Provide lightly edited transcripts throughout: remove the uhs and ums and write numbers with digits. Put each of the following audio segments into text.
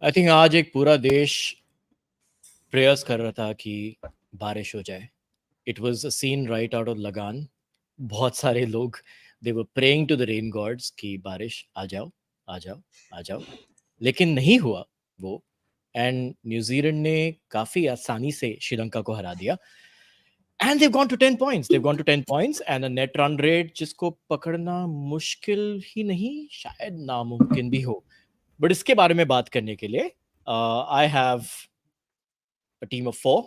I think आज एक पूरा देश प्रेयर्स कर रहा था कि बारिश हो जाए. It was a scene right out of Lagaan. बहुत सारे लोग they were praying to the rain gods कि बारिश आ जाओ आ जाओ आ जाओ, लेकिन नहीं हुआ वो. एंड न्यूजीलैंड ने काफ़ी आसानी से श्रीलंका को हरा दिया. And they've gone to 10 points. They've gone to 10 points and a net run rate जिसको पकड़ना मुश्किल ही नहीं, शायद नामुमकिन भी हो. बट इसके बारे में बात करने के लिए I have a team of 4.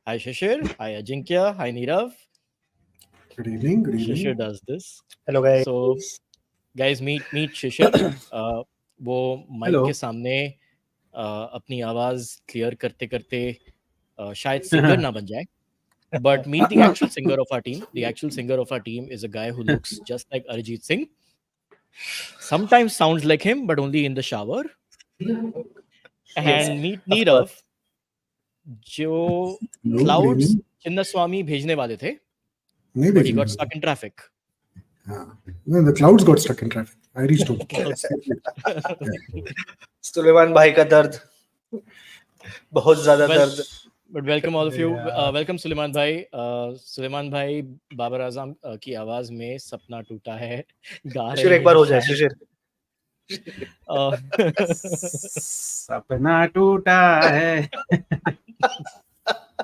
Hi Shishir, hi Ajinkya, hi Nirav. Good evening. Good evening. Shishir does this. Hello guys. So guys, meet Shishir. वो माइक के सामने अपनी आवाज क्लियर करते करते शायद सिंगर ना बन जाए. But meet the actual singer of our team. The actual singer of our team is a guy who looks just like Arijit Singh. Sometimes sounds like him, but only in the shower. And meet Nirav, जो clouds Chinnaswamy भेजने वाले थे, but he got stuck in traffic. No, the clouds got stuck in traffic. I reached home. Suleman भाई का दर्द, बहुत ज्यादा दर्द. But welcome all of you. Welcome Suleman भाई. सुलेमान भाई बाबर आजम की आवाज में सपना टूटा है गा रहे हैं. एक बार हो जाए शिशिर. सपना टूटा है.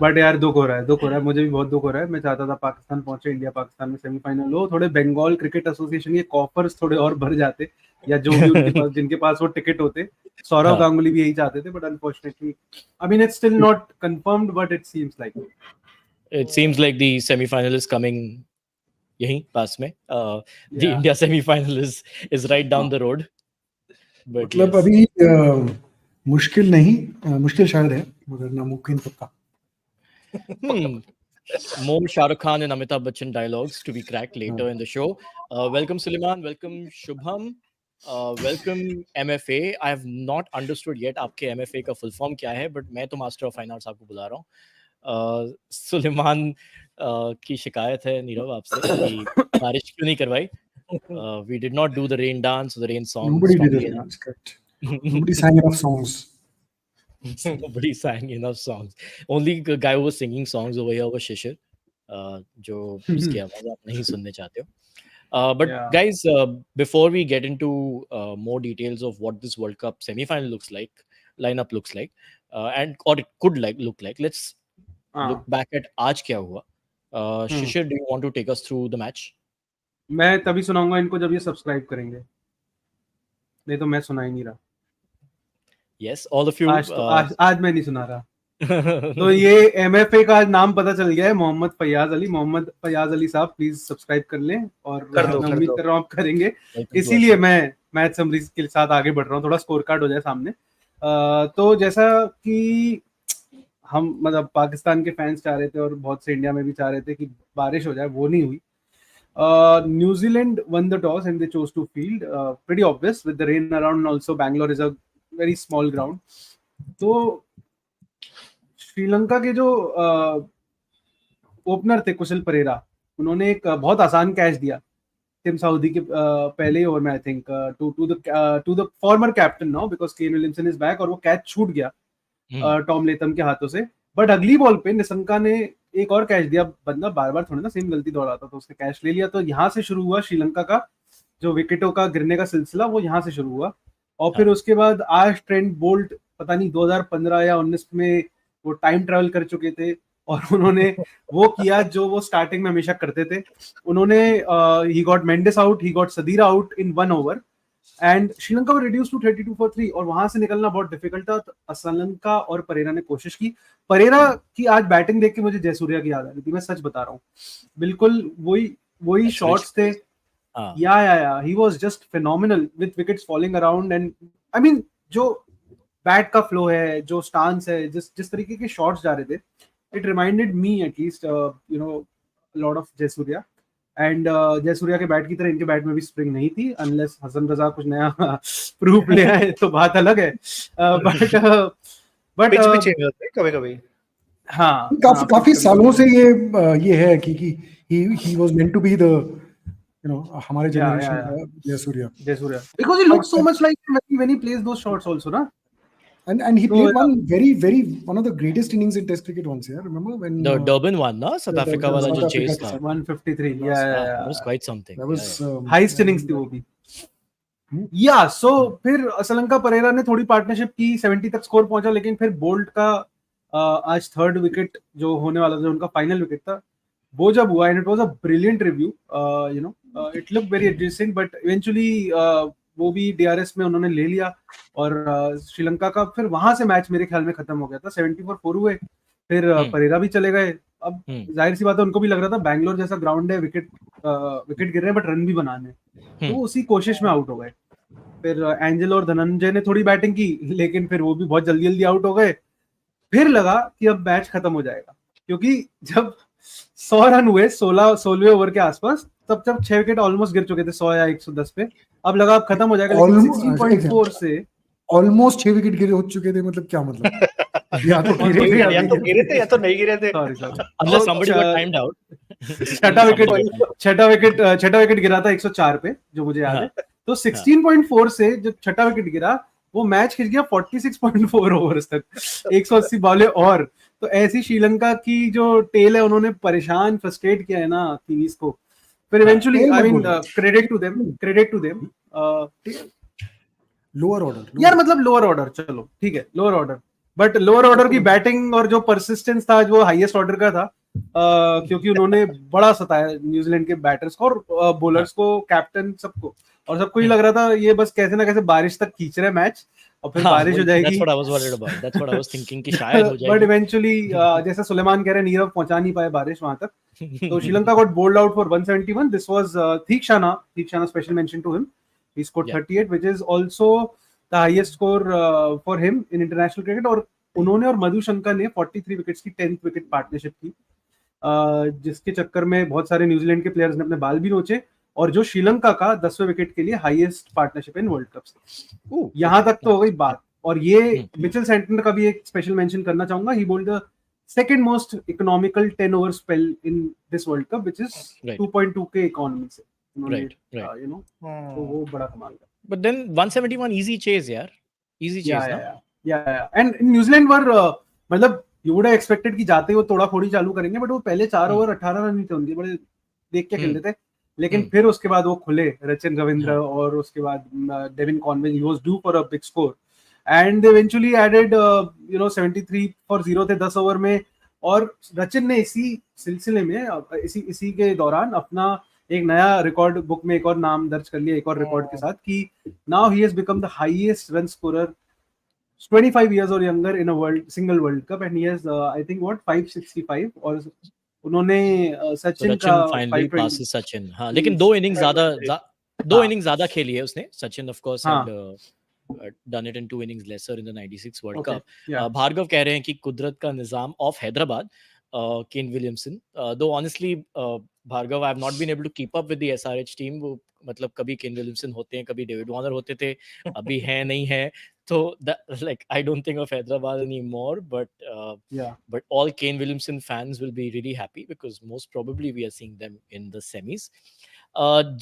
बट यार दुख हो रहा है, मुझे भी बहुत दुख हो रहा है. मैं चाहता था पाकिस्तान पहुंचे, इंडिया पाकिस्तान में सेमीफाइनल हो, थोड़े बंगाल क्रिकेट एसोसिएशन के कॉफर्स थोड़े और भर जाते, या जो भी उनके पास जिनके पास वो टिकट होते. सौरव गांगुली भी यही चाहते थे, but unfortunately I mean it's still not confirmed, but it seems like the semi-final is coming यहीं पास में. The India semi-final is right down the road. मतलब अभी मुश्किल नहीं, मुश्किल शायद है मगर नामुमकिन पक्का. More Shah Rukh Khan and Amitabh Bachchan dialogues to be cracked later in the show. Welcome Suleiman, welcome Shubham, welcome MFA. I have not understood yet आपके MFA का full form क्या है, but मैं तो Master of Fine Arts आपको बुला रहा हूँ. सुलेमान की शिकायत है नीरव आपसे कि बारिश क्यों नहीं करवाई. We did not do the rain dance or the rain song. Nobody did the rain dance, correct. Nobody sang enough songs. Nobody sang enough songs. Only the guy who was singing songs over here was Shishir, जो उसकी आवाज आप नहीं सुनने चाहते हो. But guys, before we get into more details of what this World Cup semi-final looks like, lineup looks like, and or it could look like, let's look back at आज क्या हुआ. Shishir, do you want to take us through the match? मैं तभी सुनाऊंगा इनको जब ये subscribe करेंगे, नहीं तो मैं सुना ही नहीं रहा. Yes, all of you. आज मैं नहीं सुना रहा. तो ये MFA का नाम पता चल गया है, मोहम्मद फयाज अली साहब, प्लीज सब्सक्राइब कर लें. और मैं उम्मीद कर रहा हूँ आप करेंगे, इसीलिए मैं मैच समरी के साथ आगे बढ़ रहा हूँ, थोड़ा स्कोर कार्ड हो जाए सामने. तो जैसा कि हम मतलब पाकिस्तान के फैंस चाह रहे थे और बहुत से इंडिया में भी चाह रहे थे कि बारिश हो जाए, वो नहीं हुई. New Zealand won the toss and they chose to field. Pretty obvious with the rain around. Also, Bangalore is a very small ground. तो श्रीलंका के जो ओपनर थे कुशल परेरा, उन्होंने एक बहुत आसान कैच दिया टिम साउदी के पहले ओवर में, I think to the former captain now because Kane Williamson is back, और वो कैच छूट गया टॉम लेथम के हाथों से. बट अगली बॉल पे निशंका ने एक और कैच दिया. बंदा बार बार थोड़ी ना सेम गलती दोहराता, तो उसने कैच ले लिया. तो यहाँ से शुरू हुआ श्रीलंका का जो विकेटों का गिरने का सिलसिला, वो यहाँ से शुरू हुआ. और फिर उसके बाद आज ट्रेंट बोल्ट पता नहीं 2015 या 19 में वो टाइम ट्रेवल कर चुके थे, और उन्होंने वो किया जो वो स्टार्टिंग में हमेशा करते थे. उन्होंने he got Mendis out, he got Sadeera out in 1 over, and Sri Lanka were reduced to 32 for 3. और वहां से निकलना बहुत डिफिकल्ट था. तो श्रीलंका और परेरा ने कोशिश की. परेरा की आज बैटिंग देख के मुझे जयसूर्या की याद आ रही थी, मैं सच बता रहा हूँ. बिल्कुल वही शॉट्स थे. या he was just phenomenal with wickets falling around. And I mean जो बैट का फ्लो है, जो स्टांस है, जिस तरीके के शॉट्स जा रहे थे, it reminded me at least you know lot of Jayasuriya. And Jayasuriya के बैट की तरह इनके बैट में भी स्प्रिंग नहीं थी, अनलेस हसन रजा कुछ नया प्रूफ ले आए तो बात अलग है. बट कभी हाँ, काफी सालों से ये है कि he was meant to be the हमारे generation का Jayasuriya. Because he looks so much like him when he plays those shots also, na? And he played one of the greatest innings in Test cricket once. Yeah, remember when The Durban one, na? South Africa wala jo chase tha. 153. That was quite something. That was highest innings थी वो भी. Yeah, so फिर श्रीलंका परेरा ने थोड़ी partnership की, 70 तक score पहुंचा, लेकिन फिर बोल्ट का आज थर्ड विकेट जो होने वाला था, उनका फाइनल विकेट था, वो जब हुआ, and it was a brilliant review, it look very interesting, but eventually वो भी DRS में उन्होंने ले लिया, और श्रीलंका का फिर वहां से मैच मेरे ख्याल में खत्म हो गया था. 74 हुए, फिर परेरा भी चले गए. अब जाहिर सी बात है, उनको भी लग रहा था बैंगलोर जैसा ग्राउंड है, विकेट गिर रहे हैं बट रन भी बनाने, तो उसी कोशिश में आउट हो गए. फिर एंजल और धनंजय ने थोड़ी बैटिंग की, लेकिन फिर वो भी बहुत जल्दी जल्दी आउट हो गए. फिर लगा कि अब मैच खत्म हो जाएगा, क्योंकि जब 100 रन हुए 16वें ओवर के आसपास, तब 6 विकेट ऑलमोस्ट गिर चुके थे 100 या 110 पे. अब लगा अब खत्म हो जाएगा, लेकिन 16.4 से ऑलमोस्ट 6 विकेट गिरे हो चुके थे. मतलब क्या मतलब? या तो गिरे थे या तो नहीं गिरे थे. Unless somebody got timed out. छठा विकेट गिरा था 104 पे, जो मुझे याद है. तो 16.4 से जो छठा विकेट गिरा, वो मैच खिंच गया 46.4 ओवर्स तक, 180 बॉलें. और तो ऐसी श्रीलंका की जो टेल है, उन्होंने परेशान, फ्रस्ट्रेट किया है ना टीवीज को. फिर eventually I mean credit to them. Lower order यार, मतलब लोअर ऑर्डर, चलो ठीक है, lower order, but lower order की बैटिंग और जो परसिस्टेंस था, वो हाईएस्ट ऑर्डर का था, क्योंकि उन्होंने बड़ा सताया न्यूजीलैंड के बैटर्स को और बॉलर्स को, कैप्टन, सबको. और सबको ही लग रहा था ये बस कैसे ना कैसे बारिश तक खींच रहे मैच, और फिर बारिश हो जाएगी. That's what I was worried about. That's what I was thinking कि शायद हो जाएगी. बट इवेंचुअली जैसा सुलेमान कह रहे, नीरव पहुंचा नहीं पाए बारिश वहां तक, तो Sri Lanka got bold out for 171. This was Theekshana special mention to him. He scored 38, which is also the highest score for him in international cricket. और उन्होंने और मधुशंकर ने 43 विकेट्स की 10th विकेट पार्टनरशिप की, जिसके चक्कर में बहुत सारे न्यूजीलैंड के प्लेयर्स ने अपने बाल भी नोचे, और जो श्रीलंका का 10वें विकेट के लिए highest partnership in world cup. यहां तक तो हो गई बात. और ये मिचेल सेंटनर का भी एक स्पेशल मेंशन करना चाहूंगा. He bowled the second most economical 10 over spell in this world cup, which is 2.2 के इकोनॉमी से. तो वो बड़ा कमाल का. But then 171 easy chase, yaar. Easy chase, yeah. And in New Zealand were मतलब you would have expected कि जाते वो तोड़ा फोड़ी चालू करेंगे, बट वो पहले 4 ओवर 18 रन ही थे उनके, बड़े देख के खेलते थे. लेकिन फिर उसके बाद वो खुले, रचिन रविंद्र, और उसके बाद Devon Conway, he was due for a big score, and they eventually added 73 for 0 थे 10 ओवर में. और रचिन ने इसी सिलसिले में, इसी के दौरान अपना एक नया रिकॉर्ड बुक में एक और नाम दर्ज कर लिया, एक और रिकॉर्ड के साथ, कि now he has become the highest run scorer 25 years or younger in a single world cup, and he has I think 565. और उन्होंने सचिन का finally passes Sachin. हाँ, लेकिन 2 इनिंग्स ज्यादा खेली है उसने. Sachin of course had done it in 2 innings lesser in the 96 World Cup. Bhargava कह रहे हैं कि कुदरत का Nizam of Hyderabad, Kane Williamson. Though honestly, Bhargav, I have not been able to keep up with the SRH team. वो मतलब कभी Kane Williamson होते हैं, कभी डेविड वॉर्नर होते थे, अभी हैं नहीं है. So like I don't think of Hyderabad anymore, but all Kane Williamson fans will be really happy, because most probably we are seeing them in the semis.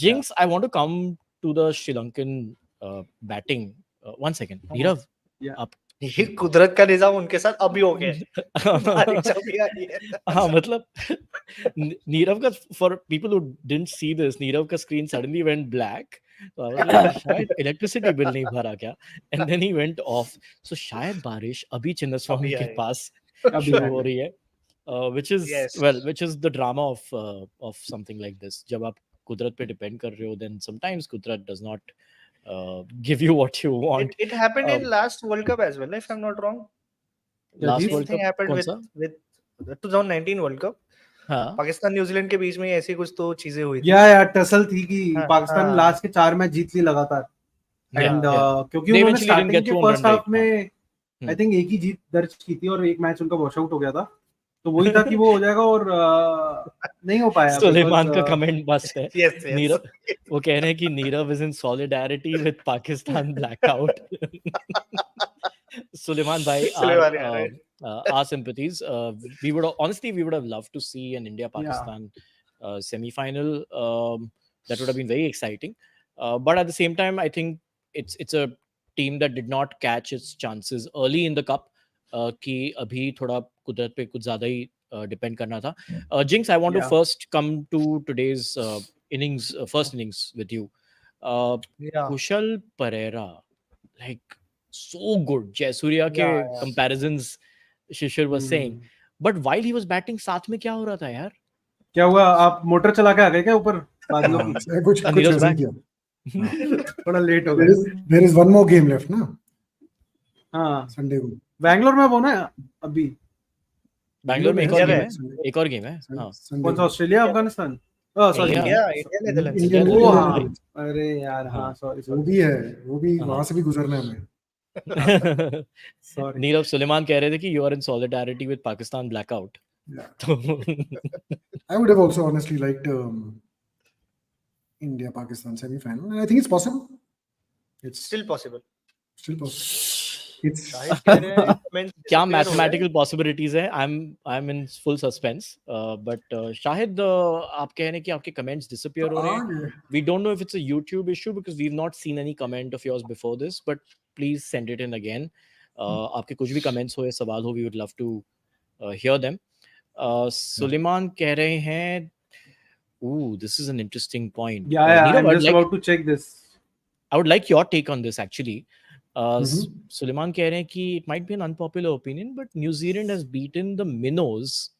Jinx, I want to come to the Sri Lankan batting. One second, Nirav. ये कुदरत का निजाम उनके साथ अभी हो गया. हाँ, मतलब नीरव का, for people who didn't see this, Nirav का screen suddenly went black. So I was like, शायद इलेक्ट्रिसिटी बिल नहीं भरा क्या? And then he went off. So शायद बारिश अभी चिन्नस्वामी के पास शुरू हो रही है, which is the drama of something like this. जब आप कुदरत पे डिपेंड कर रहे हो, then sometimes कुदरत does not give you what you want. It happened in last World Cup as well, if I'm not wrong. Last World Cup happened with the 2019 World Cup. Pakistan New Zealand के बीच में ऐसी कुछ तो चीजें हुई थी. यार टसल थी कि पाकिस्तान लास्ट के 4 मैच जीत ली लगातार, एंड क्योंकि उन्होंने स्टार्टिंग के फर्स्ट हाफ में आई थिंक एक ही जीत दर्ज की थी, और एक मैच उनका वॉश आउट हो गया था. तो वही था कि वो हो जाएगा, और नहीं हो पाया. सुलेमान का कमेंट बस है. नीरव वो कह रहे हैं कि Nirav is in solidarity with Pakistan blackout. Suleiman bhai, our sympathies. We would have loved to see an India-Pakistan semi-final. That would have been very exciting. But at the same time, I think it's a team that did not catch its chances early in the cup. कि अभी थोड़ा कुदरत पे कुछ ज़्यादा ही depend करना था. Jinx, I want to first come to today's innings, first innings with you. Kushal Pereira, like so good. Jayasuriya के comparisons Shishir was saying, but while he was batting, साथ में क्या हो रहा था यार? क्या हुआ? आप मोटर चला के आ गए क्या ऊपर बादलों की? कुछ ऐसा किया. थोड़ा लेट हो गए. There is one more game left ना? हाँ, संडे को. बैंगलोर में वो ना अभी. बैंगलोर में एक और गेम है. एक और गेम है. हाँ. कौन सा? Australia Afghanistan? Sorry, India Netherlands. अरे यार, हाँ सॉरी. वो भी है, वो भी वहां से भी गुजरना है हमें. Sorry. नीरव सुलेमान कह रहे थे कि you are in solidarity with Pakistan blackout. I would have also honestly liked India Pakistan semi final, and I think it's possible. It's still possible. It's क्या mathematical possibilities है? I'm in full suspense. But Shahid आप कह रहे हैं कि आपके comments disappear हो रहे हैं. We don't know if it's a YouTube issue because we've not seen any comment of yours before this. But please send it in again. आपके कुछ भी comments हो या सवाल हो, we would love to hear them. Suleman कह रहे हैं, ooh, this is an interesting point. Yeah, I'm just about to check this. I would like your take on this actually. Suleiman कह रहे हैं कि it might be an unpopular opinion, but New Zealand has beaten the Minnows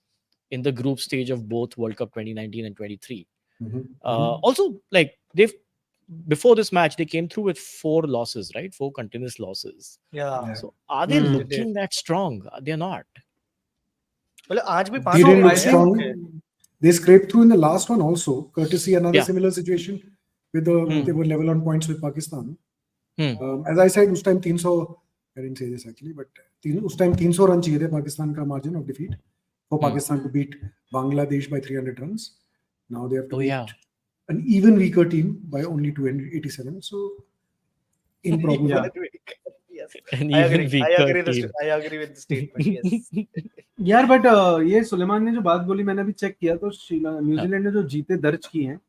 in the group stage of both World Cup 2019 and 23. Also, like before this match, they came through with 4 losses, right? 4 continuous losses. Yeah. So are they looking that strong? They're not. Well, आज भी 5 didn't look strong. They scraped through in the last one also, courtesy another similar situation with they were level on points with Pakistan. As I said, उस time 300, I didn't say this actually, but उस time 300 run चाहिए थे पाकिस्तान का margin of defeat for Pakistan to beat Bangladesh by 300 runs. Now they have to beat an even weaker team by only 287. So improbable. Yes. I agree with the statement. Yes. यार but ये सुलेमान ने जो बात बोली, मैंने अभी check किया तो न्यूजीलैंड ने जो जीते दर्ज की हैं,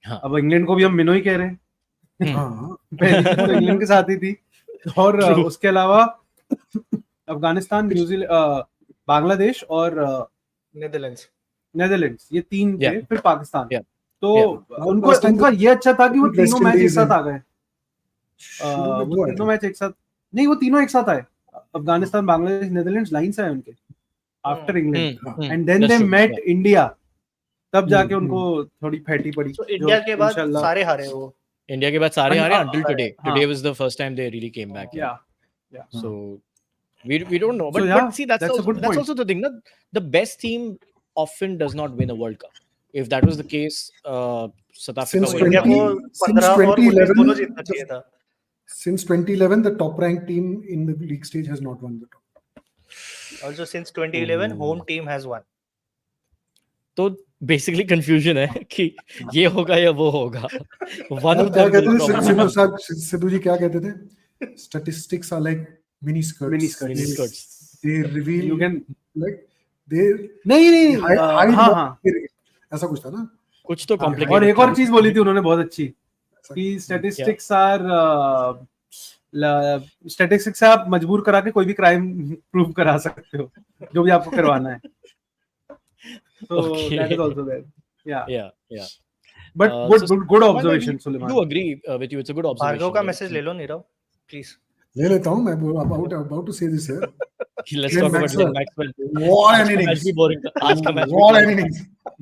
अब इंग्लैंड को भी हम मिनो ही कह रहे हैं. पहले तो इंग्लैंड के साथ ही थी, और उसके अलावा अफगानिस्तान, न्यूजीलैंड, बांग्लादेश और नेदरलैंड्स, ये 3 थे. फिर पाकिस्तान. तो उनका ये अच्छा था कि वो तीनों मैच एक साथ आ गए. वो तीनों मैच एक साथ नहीं, वो तीनों एक साथ आए. अफगानिस्तान, बांग्लादेश, नेदरलैंड्स लाइंस है उनके after England, and then they met India. तब जाके उनको थोड़ी फैटी पड़ी. तो इंडिया के बाद सारे हारे. वो इंडिया के बाद सारे हारे until today. Today was the first time they really came back. Yeah. So we don't know, but see that's also the thing. The best team often does not win a World Cup. If that was the case, South Africa since 2011 the top ranked team in the league stage has not won the top. Also since 2011 home team has won. तो basically confusion है कि ये होगा या वो होगा. सिद्धू जी क्या कहते थे? Statistics are like mini skirts. They reveal, you can like they नहीं ऐसा कुछ था ना, कुछ तो कॉम्प्लिकेटेड. और एक और चीज बोली थी उन्होंने बहुत अच्छी, कि स्टैटिस्टिक्स से आप मजबूर करा के कोई भी क्राइम प्रूव करा सकते हो, जो भी आपको करवाना है. So that is also there. Yeah. But good observation, Suleiman. Do agree with you. It's a good observation. Bhargava का मैसेज ले लो नीरव, please. ले लेता हूँ मैं. About to say this here. Let's talk about Maxwell. What an innings. आज का match. What an innings.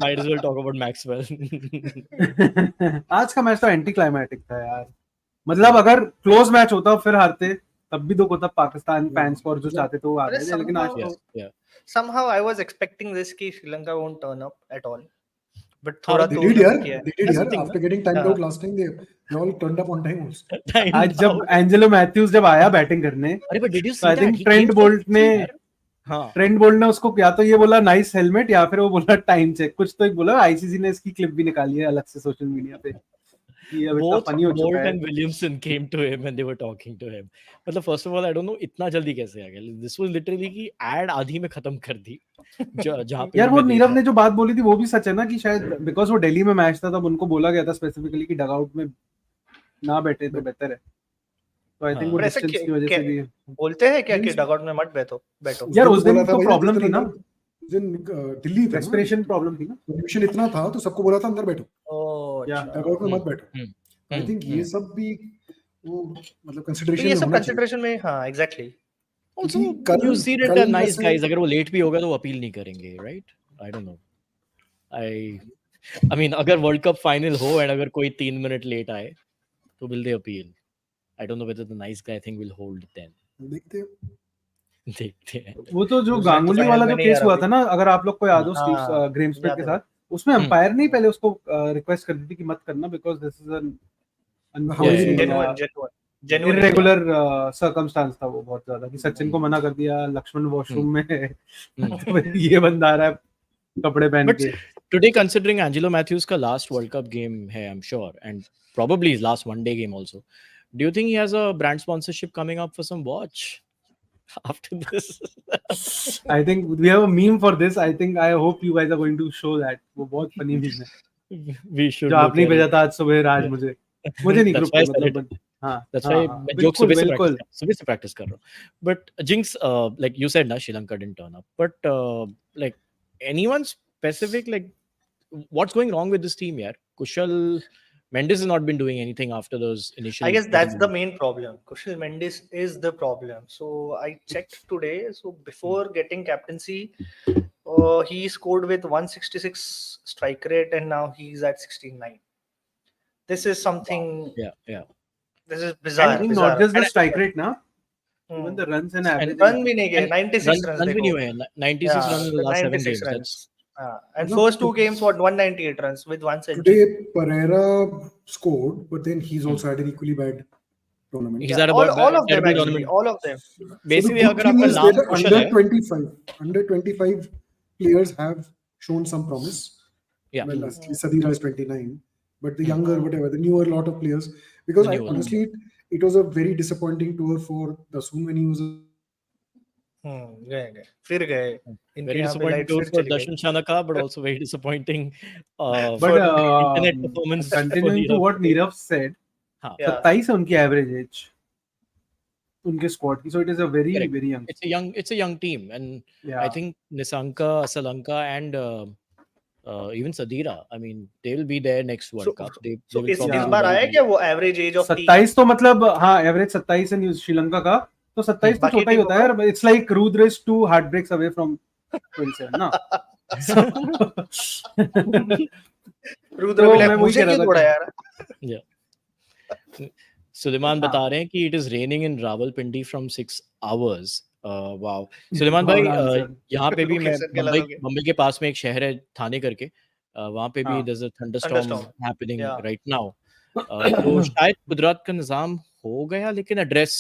Might as well talk about Maxwell. आज का मैच तो एंटी क्लाइमैटिक था यार. मतलब अगर क्लोज मैच होता फिर हारते, तब भी दुख होता पाकिस्तान फैंस को, और जो चाहते थे वो आ गए. लेकिन आज तो somehow I was expecting this कि Sri Lanka won't turn up at all, but थोड़ा they did here after getting timed out last time. They all turned up on time also. आज जब एंजेलो मैथ्यूज जब आया batting करने, अरे but did you see I think Trent Boult ने उसको या तो ये बोला नाइस हेलमेट, या फिर वो बोला टाइम चेक, कुछ तो एक बोला. आईसीसी ने इसकी क्लिप भी निकाली है अलग से सोशल मीडिया पे. ये अब इतना both फनी हो चुका Bolt है. and Williamson came to him and they were talking to him. मतलब first of all, I don't know इतना जल्दी कैसे आ गया. This was literally कि ad आधी में खत्म कर दी. जहाँ पे यार भी वो मैं देख नीरव रहा ने जो बात बोली थी वो भी सच है ना कि शायद बिकॉज वो दिल्ली में मैच था तब उनको बोला गया था स्पेसिफिकली कि डगआउट में ना बैठे तो बेहतर है. तो आई थिंक वो पर ऐसे डिस्टेंस की वजह से भी बोलते हैं क्या कि डगआउट में मत बैठो यार तो उस दिन बोला था तो भाई, प्रॉब्लम थी ना, उस दिन दिल्ली था ना, रेस्पिरेशन प्रॉब्लम थी ना, पोल्यूशन इतना था तो सबको बोला था अंदर बैठो, ओह या अच्छा डगआउट में मत बैठो. आई थिंक ये सब भी वो मतलब तो कंसिडरेशन ये में सब होना चाहिए. कंसिडरेशन में हाँ एग्जैक्टली Also, कल- New Zealand कल are nice जैसे- guys. अगर वो लेट भी होगा तो वो अपील नहीं करेंगे, right? I don't know. I mean, अगर वर्ल्ड कप फाइनल हो और अगर कोई 3 मिनट लेट आए तो will they appeal? I don't know whether the nice guy thing will hold then. देखते हैं. देखते हैं. वो तो जो न्यूजीलैंड गांगुली तो वाला फाइनल जो में नहीं केस आ हुआ रहा था ना, अगर आप लोग को याद हो हाँ, स्टीव ग्रेमस्मिथ के याद है। साथ, उसमें अंपायर नहीं पहले उसको रिक्वेस्ट कर दी थी कि मत करना because this is an genuine irregular circumstance था वो बहुत ज्यादा कि सचिन को मना कर दिया, लक्ष्मण वॉशरूम में है, तो ये बंदा आ रहा है कपड़े पहन But के. today, considering Angelo Matthews का last World Cup game है, I'm sure, and probably his last one-day game also, do you think he has a brand sponsorship coming up for some watch after this? I think we have a meme for this. I hope you guys are going to show that. वो बहुत funny meme है We should जो look आपने at भेजा it. था आज सुबह राज मुझे नहीं That's ग्रुप why पे I said मतलब it. हाँ That's हाँ, why हाँ, मैं जोक बिल्कुल बिल्कुल. सुबह से practice कर रहा हूँ. But Jinx, like you said, ना Sri Lanka didn't turn up. But like anyone specific, like what's going wrong with this team, yaar? Kushal Mendes has not been doing anything after those initial. I guess that's the main problem. Kushal Mendes is the problem. So I checked today. So before getting captaincy, he scored with 166 strike rate, and now he's at 69. This is something. Yeah. This is I bizarre. think bizarre. not just the And- strike rate ना, even the runs and average. run भी नहीं गए. 96 runs. Runs भी नहीं हुए. 96 Yeah, runs in the last 7 96 games. runs. And No, first two to- games, what 198 runs with 1 century. Today Pereira scored, but then he's also had an equally bad tournament. He's had a all bad of them terrible actually. tournament. All of them. Basically, so the अगर good thing आपका is नाम that कुशल है, under 25 players have shown some promise. Yeah. Well, Sadira is 29, but the younger, whatever, the newer lot of players. Because The newer. honestly, it was a very disappointing tour for Dasun when he was. गए फिर गए इनके Very यहाँ पे disappointing light tour फिर for चली गई. Darshan Chanaka, but also very disappointing But for internet performance. continuing to what Nirav said, हाँ. Yeah. 27 है उनकी एवरेज एज उनके स्क्वाड की, so it is a very Correct. very young. It's a young team, and Yeah. I think Nisanka, Asalanka, and even Sadira. I mean, they will be there next World Cup. They So will इस probably bar be आया very क्या वो average age of 27 तो मतलब हाँ average 27 है श्रीलंका का, तो 27 तो बाकी छोटा ही टीमों होता है यार. इट्स लाइक Ruद्र is 2 heartbreaks away from 27 ना. रुद्र तो भी मैं लाइक वही मुझे कह रहा क्यों था थोड़ा कि- यार. सुलेमान हाँ. बता रहे हैं कि it is raining in Rawalpindi from 6 hours. Wow. Suleman भाई Well answered. यहाँ पे भी मैं Location गलत हो गया. मुंबई के पास में एक शहर है थाने करके, वहाँ पे भी हाँ. there's a thunderstorm Thunderstorm. happening Yeah. right now. तो शायद कुदरत का निजाम हो गया, लेकिन एड्रेस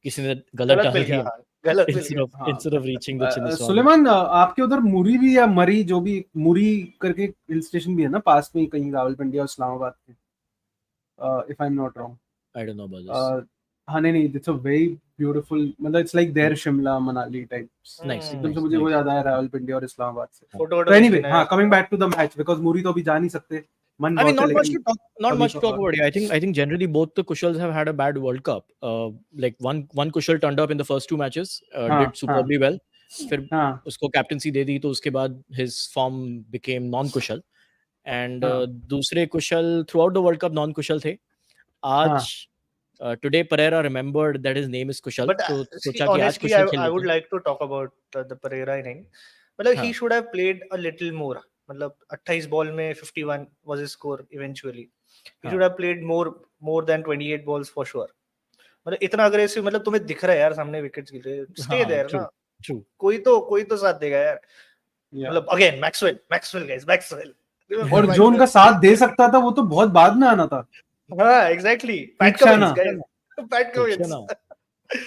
किसी ने गलत डाल मिल दिया गया. गलत मिल instead गया. of instead of reaching the Chinneswamy. Suleman आपके उधर मुरी भी या मरी जो भी मुरी करके हिल स्टेशन भी है ना पास में कहीं रावलपिंडी और इस्लामाबाद के, if I am not wrong. I don't know about this. हाँ नहीं इट्स अ वेरी ब्यूटीफुल, मतलब it's like there Shimla Manali types. Nice. एकदम से मुझे वो याद आया रावलपिंडी और इस्लामाबाद से. फोटो तो एनीवे हाँ, coming back to the match, because मुरी तो अभी जा नहीं सकते. मन I mean, बहुत है, not much लेकिन to talk. Not अभी much to तो talk about it. I think generally both the Kushals have had a bad World Cup. Like one Kushal turned up in the first 2 matches, हाँ, did superbly well. फिर हाँ उसको captaincy दे दी तो उसके बाद his form became non-Kushal. And हाँ. दूसरे Kushal throughout the World Cup non-Kushal थे. आज today Pereira remembered that his name is Kushal. But तो see, सोचा कि आज honestly, Kushal खेल I would लेते हैं. like to talk about the Pereira inning. मतलब he हाँ. should have played a little more. मतलब 28 बॉल में 51 was his score eventually. He हाँ. should have played more than 28 balls for sure. मतलब इतना अग्रेसिव, मतलब तुम्हें दिख रहा है यार सामने विकेट्स गिर रहे हैं. Stay हाँ, there true, ना. true. कोई तो साथ देगा यार. Yeah. मतलब अगेन मैक्सवेल guys, मैक्सवेल. और जो उनका साथ दे सकता था वो तो बहुत बाद में आना था. हाँ exactly. PAT Shana. Cummins guys. PAT Cummins. Shana.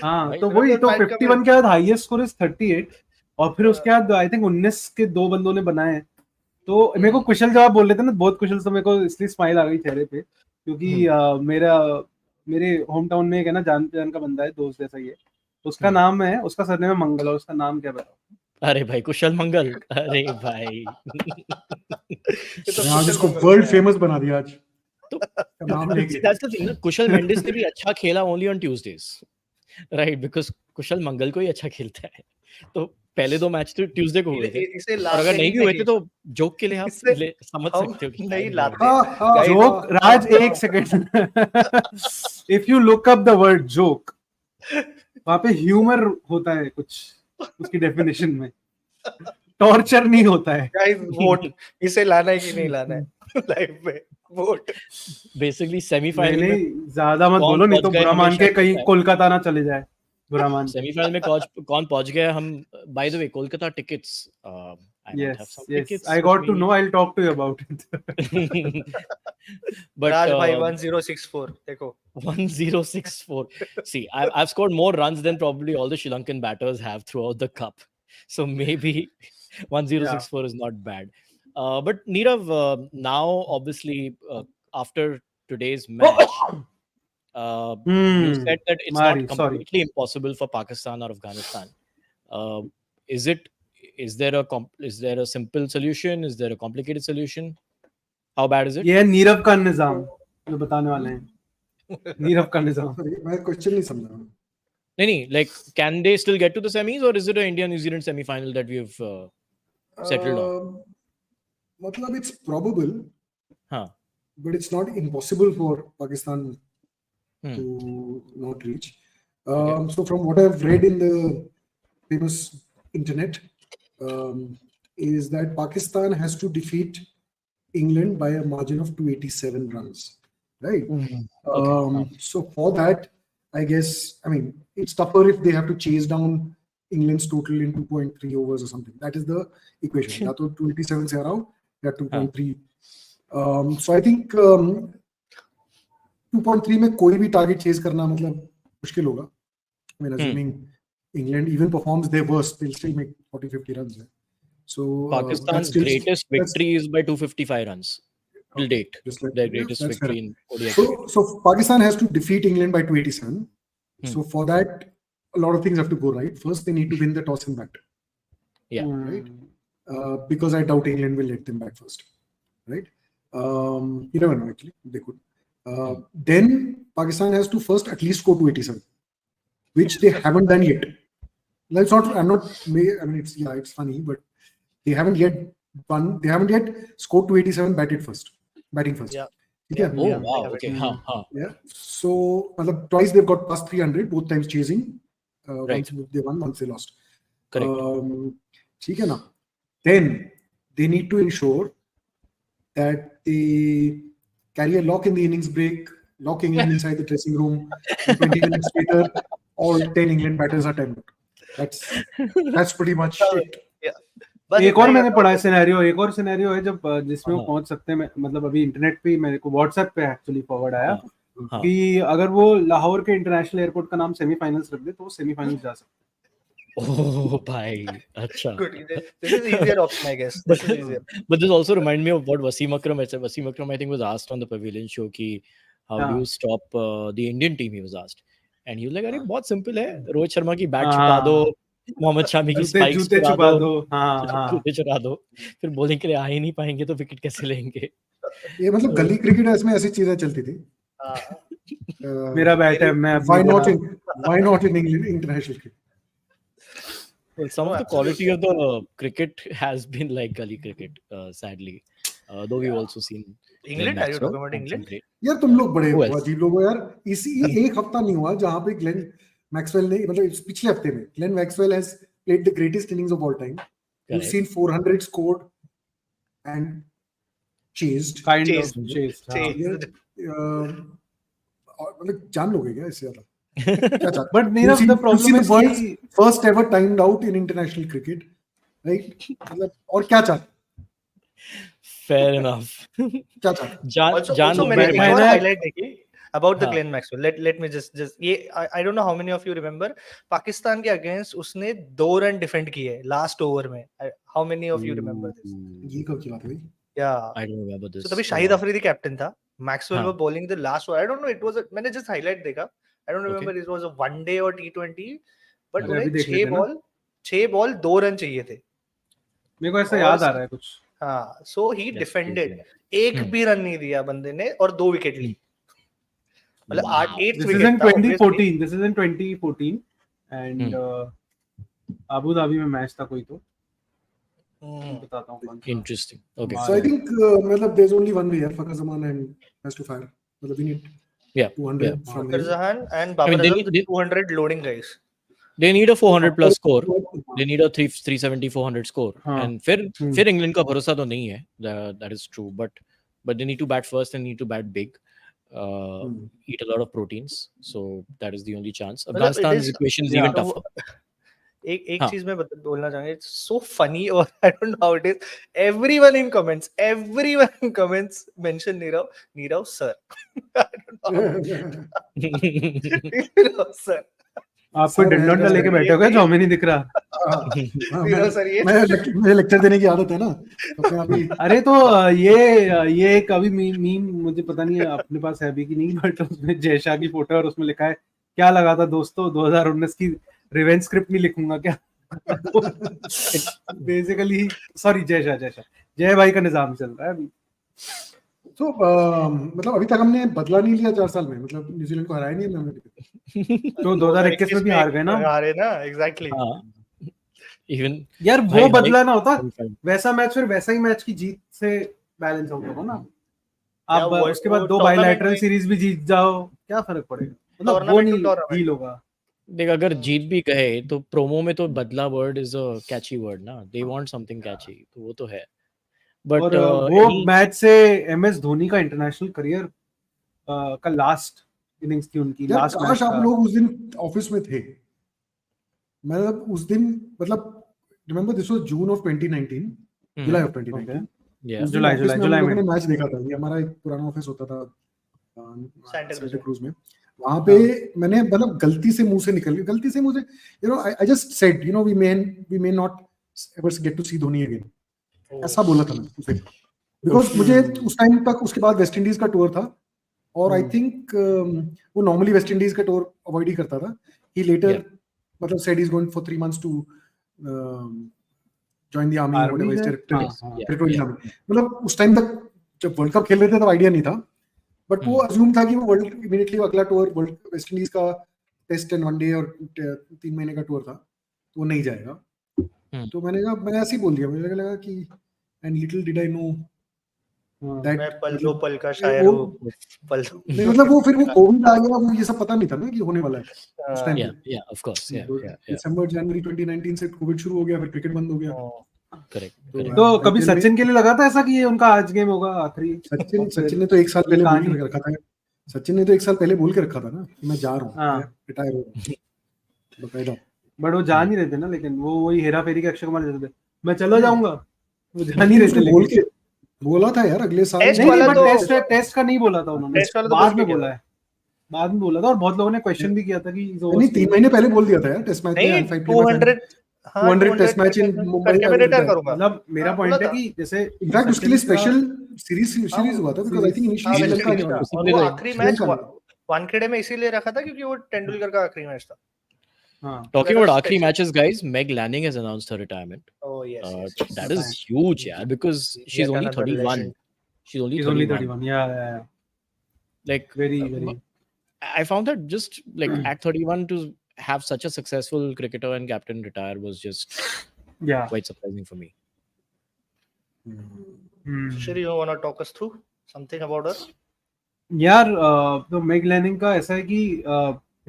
हाँ Right. तो वही तो Pat 51 के बाद हाईएस्ट स्कोर इज 38 और फिर उसके बाद आई थिंक 19 के 2 बंदों ने बनाए. तो मेरे को कुशल जवाब बोल रहे थे ना, बहुत कुशल, तो मेरे को इसलिए स्माइल आ गई चेहरे पे क्योंकि मेरे होम टाउन में एक है ना, जान पहचान का बंदा है, दोस्त जैसा ही है, उसका नाम है, उसका सरनेम है मंगल, और उसका नाम क्या बताओ? अरे भाई कुशल मंगल, अरे भाई आज इसको वर्ल्ड फेमस बना दिया आज तो नाम लेके। that's the thing ना, कुशल मेंडिस ने भी अच्छा खेला only on Tuesdays, right, because Kushal मंगल को ही अच्छा खेलता है, तो पहले 2 मैच तो ट्यूसडे को हुए थे, इसे और अगर लाते नहीं ही भी हुए थे नहीं, तो जोक के लिए आप इससे समझ हम सकते हो कि नहीं शायद लाते। हाँ, जोक, राज एक second, if you look up the word joke, वहां पे ह्यूमर होता है कुछ उसकी डेफिनेशन में, टॉर्चर नहीं होता है। गाइस वोट, इसे लाना है कि नहीं लाना है लाइव में, वोट। बेसिकली सेमीफाइनल में नहीं ज्यादा मत कौन बोलो, नहीं पहुंच तो गए बुरा मान हमेशा के कहीं पता है। कोलकाता ना चले जाए, बुरा मान के। सेमीफाइनल में कौन पहुंच गया हम, by the way Kolkata tickets, I might have some Yes, tickets I with got to me. know, I'll talk to you about it. But राज भाई 1064 देखो 1064. See, I've scored more runs than probably all the Sri Lankan batters have throughout the cup. So maybe 1064 is not bad. But Nirav, now obviously after today's match, you said that it's Mari, not sorry. completely impossible for Pakistan or Afghanistan. Is there a simple solution? Is there a complicated solution? How bad is it? ये है नीरव का निजाम जो बताने वाले हैं, नीरव का निजाम। मैं question नहीं समझ रहा हूँ। नहीं, like can they still get to the semis, or is it an India-New Zealand semi-final that we've settled on? मतलब it's probable, Huh. but it's not impossible for Pakistan to not reach. So from what I've read in the famous internet, is that Pakistan has to defeat England by a margin of 287 runs, right? So for that, I guess, I mean, it's tougher if they have to chase down England's total in 2.3 overs or something. That is the equation. या तो 287 से हराओ या 2.3. So I think 2.3 में कोई भी target chase करना मतलब मुश्किल होगा. I mean, assuming England even performs their worst, they'll still make 40-50 runs. So Pakistan's greatest victory is by 255 runs till date. Their greatest victory in ODI cricket. So Pakistan has to defeat England by 287. So for that, a lot of things have to go right. First, they need to win the toss and bat. Yeah. Right. Because I doubt England will let them bat first. Right. You never know. Actually, they could. Then Pakistan has to first at least score 287, which they haven't done yet. Let's not. I mean, it's funny, but they haven't yet won. They haven't yet scored 287 batting first. Yeah. Oh wow. Okay. Yeah. So twice they've got past 300. Both times chasing. Right. Once they won, once they lost. Correct. ठीक है ना? Then they need to ensure that they carry a lock in the innings break, lock England inside the dressing room, and 20 minutes later, all 10 England batters are timed out. That's pretty much it. एक और मैंने पढ़ा है scenario, एक और scenario है जब जिसमें वो पहुंच सकते हैं, मतलब अभी इंटरनेट पे मेरे को व्हाट्सएप पे एक्चुअली फॉरवर्ड आया कि अगर वो लाहौर के इंटरनेशनल एयरपोर्ट का नाम सेमीफाइनल्स रख दे तो वो सेमीफाइनल्स जा सकते हैं। Oh भाई, अच्छा. Good. This is easier option, I guess. This is easier. But this also remind me of what Wasim Akram said. Wasim Akram, I think, was asked on the Pavilion show कि how do you stop the Indian team? He was asked, and he was like, अरे बहुत simple है, रोहित शर्मा की bat छुपा दो, मोहम्मद शामी की spikes छुपा दो, जूते चुरा दो, फिर बॉलिंग के लिए आ ही नहीं पाएंगे तो विकेट कैसे लेंगे? ये मतलब गली क्रिकेट में ऐसी चीजें चलती थी. मेरा बैट है, मैं why not in England international cricket? Well, some of the quality of the cricket has been like gully cricket, sadly. Though we've also seen England. Are you talking about England? यार तुम लोग बड़े अजीब लोग हो यार. इसी एक हफ्ता नहीं हुआ जहां पे ग्लेन मैक्सवेल ने, मतलब पिछले हफ्ते में Glenn Maxwell has played the greatest innings of all time. You've seen 400 scored and chased. Chased. मतलब जान लोगे क्या इससे ज्यादा? But Nirav, the problem is world's first ever timed out in international cricket, right? मतलब और क्या चाहते? Fair enough. क्या चाहते? Also मैंने एक और highlight देखी about the Glenn Maxwell. Let me just ये I don't know how many of you remember, Pakistan के against उसने 2 रन डिफेंड किए लास्ट ओवर में. How many of you remember this? ये कब की बात है भाई? Yeah. I don't remember this. So तभी शाहिद अफरीदी कैप्टन था. Maxwell were bowling the last over. I don't know. It was मैंने just highlight देखा. I don't remember it was a one day or T20, but उन्हें 6 ball 2 run चाहिए थे. मेरे को ऐसा याद आ रहा है कुछ. हाँ, so he defended. एक भी रन नहीं दिया बंदे ने और 2 विकेट ली. मतलब 8th विकेट था. This is in 2014 and Abu Dhabi में मैच था कोई तो. बताता हूँ. Interesting. Okay. So I think मतलब there's only one way. Fakhar Zaman and has to fire. मतलब we need 200 from Fakhar Zaman and Babar Azam, 200 loading guys. They need a 400 plus score. They need a 370 400 score. And फिर England का भरोसा तो नहीं है. That is true. But they need to bat first and need to bat big. Eat a lot of proteins. So that is the only chance. Afghanistan's equation is even tougher. एक चीज मैं बोलना चाहूंगा. It's so funny, or I don't know how it is. Everyone in comments mention Nirav sir. I don't know. Nirav sir. आप कोई डंडा लेके बैठे हो क्या? जो हमें नहीं दिख रहा. मैं लेक्चर देने की आदत है ना. अरे तो ये एक अभी मीम मुझे पता नहीं है अपने पास है भी कि नहीं, बट उसमें जयशाह की फोटो और उसमें लिखा है क्या लगा था दोस्तों 2019 की रिवेंज स्क्रिप्ट नहीं लिखूंगा क्या. बेसिकली सॉरी जय भाई का निजाम चल रहा है अभी. तो मतलब अभी तक हमने बदला नहीं लिया 4 साल में. मतलब न्यूजीलैंड को हराया नहीं हमने. तो 2021 में भी हार गए ना. एग्जैक्टली. इवन यार वो बदला ना होता वैसा मैच, फिर वैसा ही मैच की जीत से बैलेंस आउट होगा ना. आप उसके बाद 2 बायलैटरल सीरीज भी जीत जाओ, क्या फर्क पड़ेगा. मतलब वो नहीं डील होगा. देख अगर जीत भी कहे तो प्रोमो में तो बदला word is a catchy word ना. दे वांट समथिंग कैची, तो वो तो है. बट वो मैच से एमएस धोनी का इंटरनेशनल करियर का लास्ट इनिंग्स थी उनकी. Last match. काश आप लोग उस दिन ऑफिस में थे. मतलब उस दिन मतलब remember this was June of 2019, July of 2019. जुलाई में मैच देखा था. ये हमारा एक पुराना ऑफिस होता था सेंटा क्रूज में. वहां पे मैंने मतलब गलती से मुंह से I just said we may not ever get to see Dhoni again. ऐसा बोला था मैं बिकॉज मुझे उस टाइम तक उसके बाद वेस्ट इंडीज का टूर था और आई थिंक वो नॉर्मली वेस्ट इंडीज का टूर अवॉइड ही करता था. ही लेटर मतलब said he is going for 3 months to join the army whatever. मतलब उस टाइम तक जब वर्ल्ड कप खेल रहे थे तब आइडिया नहीं था. बट वो अज्यूम था कि वो वर्ल्ड इमीडिएटली अगला टूर वर्ल्ड वेस्ट इंडीज का टेस्ट एंड वनडे और 3 महीने का टूर था तो वो नहीं जाएगा. तो मैंने ऐसे ही बोल दिया. मुझे लगा कि and little did I know that मैं पल का शायर हूं. नहीं मतलब वो फिर वो कोविड आ गया. वो ये सब पता नहीं था ना कि होने वाला है उस टाइम. या ऑफ कोर्स दिसंबर जनवरी 2019 से कोविड शुरू हो गया, फिर क्रिकेट बंद हो गया. करेक्ट. तो कभी सचिन के लिए लगा था ऐसा कि ये उनका आज गेम होगा आखिरी? सचिन ने तो 1 साल पहले बोल के रखा था. सचिन ने तो 1 साल पहले बोल के रखा था ना कि मैं जा रहा हूँ, रिटायर हो रहा हूँ. बट वो जा नहीं रहे थे ना. लेकिन वो वही हेरा फेरी के अक्षय कुमार जैसे थे, मैं चला जाऊंगा. वो जा नहीं रहे थे. बोल के बोला था यार अगले साल. नहीं, टेस्ट का नहीं बोला था उन्होंने. बाद में बोला है. बाद में बोला था और बहुत लोगों ने क्वेश्चन भी किया था कि नहीं 3 महीने पहले बोल दिया था यार. टेस्ट मैच में 200 टेस्ट मैच इन मुंबई में रिटायर करूंगा. मतलब मेरा पॉइंट है कि जैसे इनफैक्ट उसके लिए स्पेशल सीरीज हुआ था because I think initially Sri Lanka वो आखिरी मैच वानखेड़े में इसीलिए रखा था क्योंकि वो तेंदुलकर का आखिरी मैच था. Talking about आखिरी matches, guys, Meg Lanning has announced her retirement. Oh yes. That is huge, yeah, because she's only 31. She's only 31. Yeah. Like very. I found that just like at 31 to have such a successful cricketer and captain retire was just quite surprising for me. Shri, you want to talk us through something about her? यार तो Meg Lanning का ऐसा है कि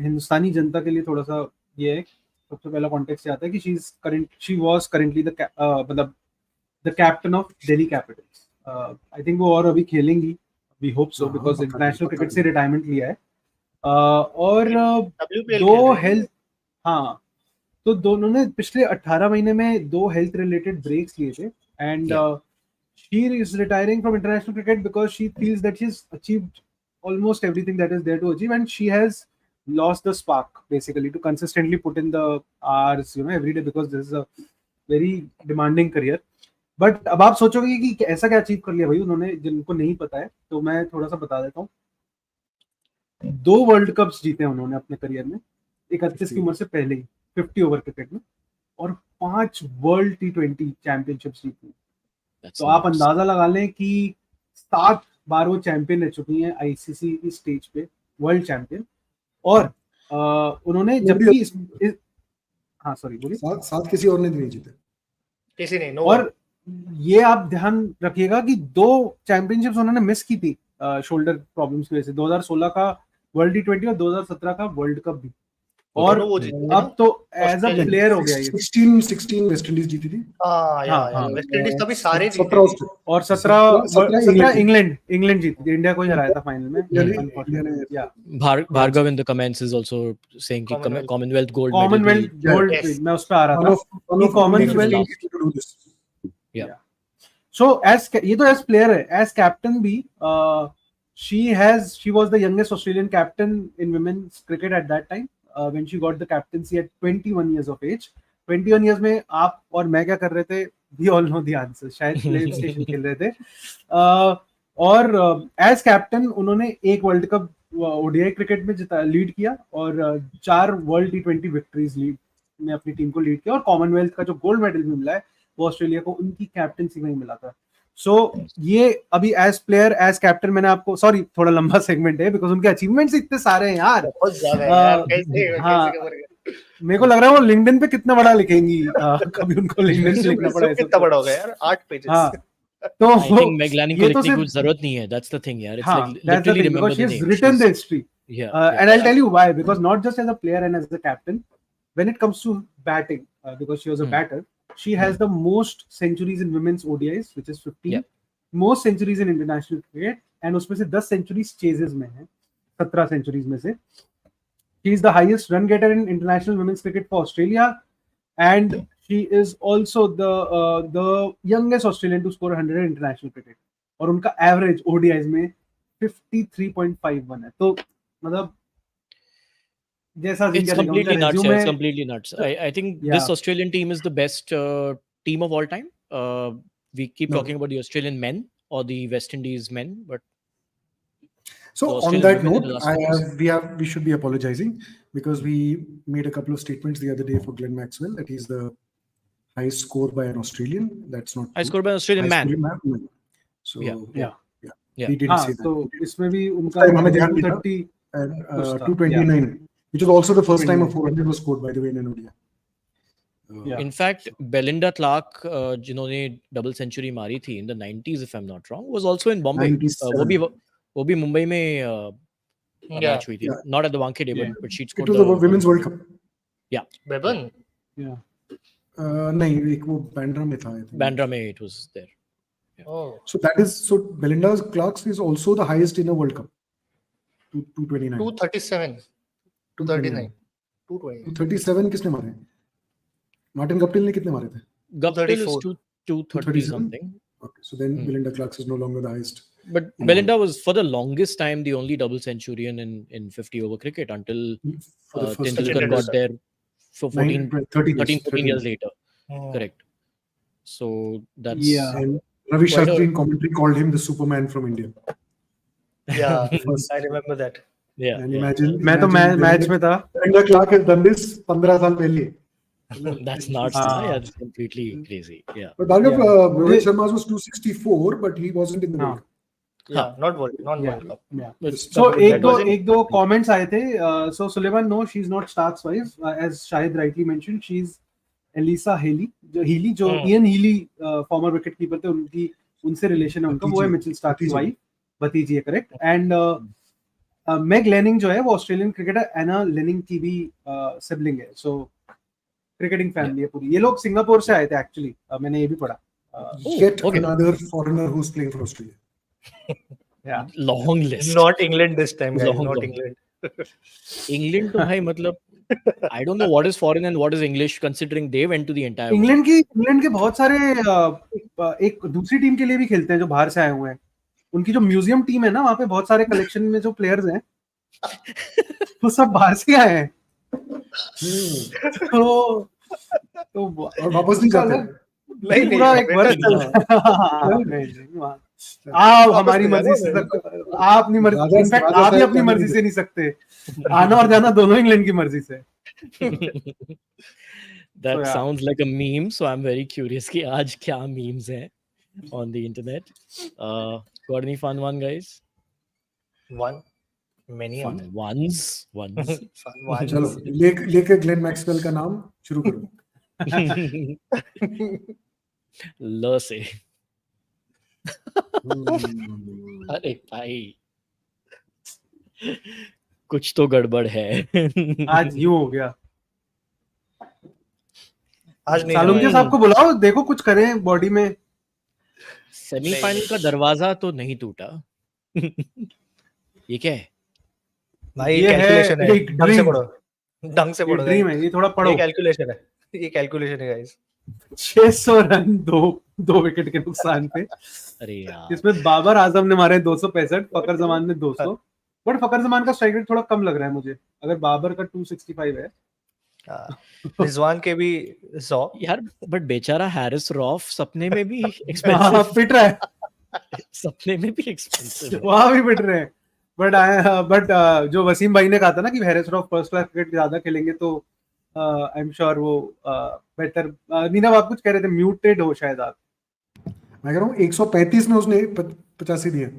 हिंदुस्तानी जनता के लिए थोड़ा सा ये है. सबसे पहला कॉन्टेक्स्ट आता है कि शी वाज करंटली मतलब the captain of Delhi Capitals. I think वो और अभी खेलेंगी. We hope so because international cricket से रिटायरमेंट लिया है. और दो हेल्थ तो दोनों ने पिछले 18 महीने में 2 हेल्थ रिलेटेड ब्रेक्स लिए थे. And she is retiring from international cricket because she feels that she has achieved almost everything that is there to achieve, and she has lost the spark basically to consistently put in the hours every day, because this is a very demanding career. But अब आप सोचोगे कि ऐसा क्या achieve कर लिया भाई उन्होंने, जिनको नहीं पता है तो मैं थोड़ा सा बता देता हूँ। 2 वर्ल्ड कप्स जीते उन्होंने अपने करियर में 31 की उम्र से पहले ही 50 ओवर क्रिकेट में, और 5 वर्ल्ड T20 चैंपियनशिप्स जीती। तो आप अंदाजा लगा लें कि 7 बार वो चैंपियन रह चुकी हैं आईसीसी की स्टेज पे, वर्ल्ड चैंपियन। और उन्होंने जबकि हाँ सॉरी बोलिए, साथ किसी और ने नहीं जीते, किसी ने। और ये आप ध्यान रखिएगा कि 2 चैंपियनशिप्स उन्होंने मिस की थी शोल्डर प्रॉब्लम्स की वजह से, 2016 का वर्ल्ड T20 और 2017 का वर्ल्ड कप भी। और अब तो एज अ प्लेयर हो गया ये। 16 वेस्ट इंडीज जीती थी। वेस्ट इंडीज तभी सारे जीते 17 थे। और 17 इंग्लैंड जीती थी। इंडिया को ही हराया था फाइनल में। Bhargav in the comments is also saying कि Commonwealth gold medal, मैं उस पे आ रहा था कि Commonwealth। So ये तो एज प्लेयर है, एज कैप्टन भी she was the youngest Australian captain in women's cricket at that time when she got the captaincy at 21 years of age. 21 years में आप और मैं क्या कर रहे थे? We all know the answer. शायद प्ले स्टेशन खेल रहे थे। और एज कैप्टन उन्होंने 1 वर्ल्ड कप ओडीआई क्रिकेट में लीड किया, और 4 वर्ल्ड T20 विक्ट्रीज में अपनी टीम को लीड किया, और कॉमनवेल्थ का जो गोल्ड मेडल भी मिला है वो ऑस्ट्रेलिया को उनकी कैप्टनसी में ही मिला था। सो ये अभी एज प्लेयर एज कैप्टन मैंने आपको, सॉरी थोड़ा लंबा सेगमेंट है बिकॉज उनके अचीवमेंट्स इतने सारे हैं यार, बहुत ज्यादा है यार। कैसे हाँ, मेरे को लग रहा है वो लिंक्डइन पे कितना बड़ा लिखेंगी, कभी उनको लिंक्डइन पे लिखना पड़ा। कितना बड़ा होगा यार, 8 पेजेस। हाँ, तो I think Meg Lanning को लिखने की जरूरत नहीं है, that's the thing यार, it's like literally remember the name, she's written the history, and I'll tell you why, because not just as a player and as a captain, when it comes to batting, because she was a batter, she has the most centuries in women's ODIs, which is 15, most centuries in international cricket, and उसमें से 10 centuries chases में है, 17 centuries में से। She is the highest run getter in international women's cricket for Australia, and she is also the youngest Australian to score 100 in international cricket, और उनका average ODIs में 53.51 है। तो मतलब it's completely nuts. It's completely nuts. I think this Australian team is the best team of all time. We keep talking about the Australian men or the West Indies men, but so on that note, we should be apologizing because we made a couple of statements the other day for Glenn Maxwell that he's the highest score by an Australian. That's not high score by an Australian man. So we didn't say that. So इसमें भी उनका 230 and 229, which was also the first time a 400 was scored by the way in an ODI. In fact, Belinda Clark, जिन्होंने double century मारी थी in the 90s, if I'm not wrong, was also in Bombay. वो भी मुंबई में match हुई थी, not at the Wankhede, but she scored. It was a women's World Cup. Yeah. Bevan. Yeah. नहीं, एक वो बैंड्रा में था। बैंड्रा में it was there. Oh. So Belinda Clark is also the highest in a World Cup. 229. 237. 239. 237 किसने मारे? Martin Guptill ने कितने मारे थे? Guptill is 230 something. Okay, so then Belinda Clark is no longer the highest. But Belinda was for the longest time the only double centurion in 50 over cricket until Tendulkar got there for 13 years later. Correct. So that's And Ravi Shastri in commentary called him the Superman from India. Yeah, I remember that. Yeah. And imagine मैं तो match में था। Belinda Clark has done this 15 साल पहले। That's nuts. Yeah, it's completely crazy. Yeah. But Bhargav, Rohit Sharma was 264, but he wasn't in the World Cup. Yeah, not World Cup. Yeah. So एक दो comments आए थे. So Sulaiman, no, she's not Starks wife. As Shahid rightly mentioned, she's Elisa Healy. जो Ian Healy former wicket keeper थे, उनसे relation है उनका. वो है Mitchell Stark की wife. भतीजी है, correct. And Meg Lanning जो है वो Australian cricketer Anna Lanning की भी sibling है. So क्रिकेटिंग फैमिली है पूरी। ये लोग सिंगापुर से आए थे एक्चुअली, मैंने ये भी पढ़ा। Yet another foreigner who's playing for Australia. Yeah, long list. Not England this time, guys. Not England. England तो भाई मतलब I don't know what is foreign and what is English considering they went to the entire. England के बहुत सारे एक दूसरी team के लिए भी खेलते हैं जो बाहर से आए हुए हैं। उनकी जो म्यूजियम टीम है ना, वहाँ पे बहुत सारे कलेक्शन में जो प्लेयर्स हैं वो सब बाहर से आए हैं। तो और वापस नहीं जाते। नहीं पूरा एक वर्ष चल रहा आप हमारी मर्जी से आप अपनी मर्जी, इनफैक्ट आप ही अपनी मर्जी से नहीं सकते, आना और जाना दोनों इंग्लैंड की मर्जी से. That sounds like a meme, so I'm very curious कि आज क्या memes हैं on the internet. Got any fun one, guys? One. Many Fun ones. चलो लेके ग्लेन मैक्सवेल का नाम शुरू करो. ल से. अरे भाई कुछ तो गड़बड़ है. आज यूं हो गया. आज नहीं. सालुंके साहब को बुलाओ, देखो कुछ करें बॉडी में. सेमीफाइनल का दरवाजा तो नहीं टूटा. ये क्या है भाई? ये कैलकुलेशन है. ढंग से पढ़ो. ड्रीम है ये, थोड़ा पढ़ो. ये कैलकुलेशन है गाइस. 600 रन दो विकेट के नुकसान पे. अरे यार, इसमें बाबर आजम ने मारे 265, फकर जमान ने 200. बट फकर जमान का स्ट्राइक रेट थोड़ा कम लग रहा है मुझे, अगर बाबर का 265 है. रिजवान के भी 100 यार. बट बेचारा हैरिस रॉफ सपने में भी एक्सपेंसिव. फिट रहा है. सपने में भी एक्सपेंसिव. वहां भी फिट रहे हैं. बट जो वसीम भाई ने कहा था ना कि Harris rough first class cricket ज्यादा खेलेंगे, तो आई एम श्योर वो बेटर. नीरव आप कुछ कह रहे थे, म्यूटेड हो शायद आप. मैं कह रहा हूँ 135 में उसने 85 दिए.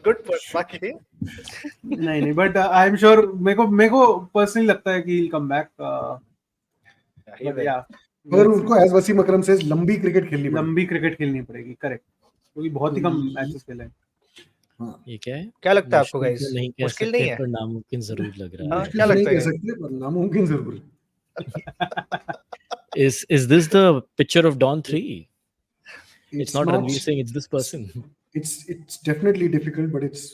गुड पॉइंट बाकी नहीं बट आई एम श्योर, मेरे को पर्सनली लगता है कि ही विल कम बैक. मगर उनको एज वसीम अकरम से लंबी क्रिकेट खेलनी पड़ेगी. करेक्ट, क्योंकि बहुत ही कम मैचेस खेले हैं. ये क्या है? क्या लगता है आपको गाइस? मुश्किल नहीं है, पर नामुमकिन जरूर लग रहा है. क्या लगता है? नामुमकिन जरूर. Is this the picture of Dawn 3? It's not Ranveer Singh, it's this person. It's definitely difficult, but it's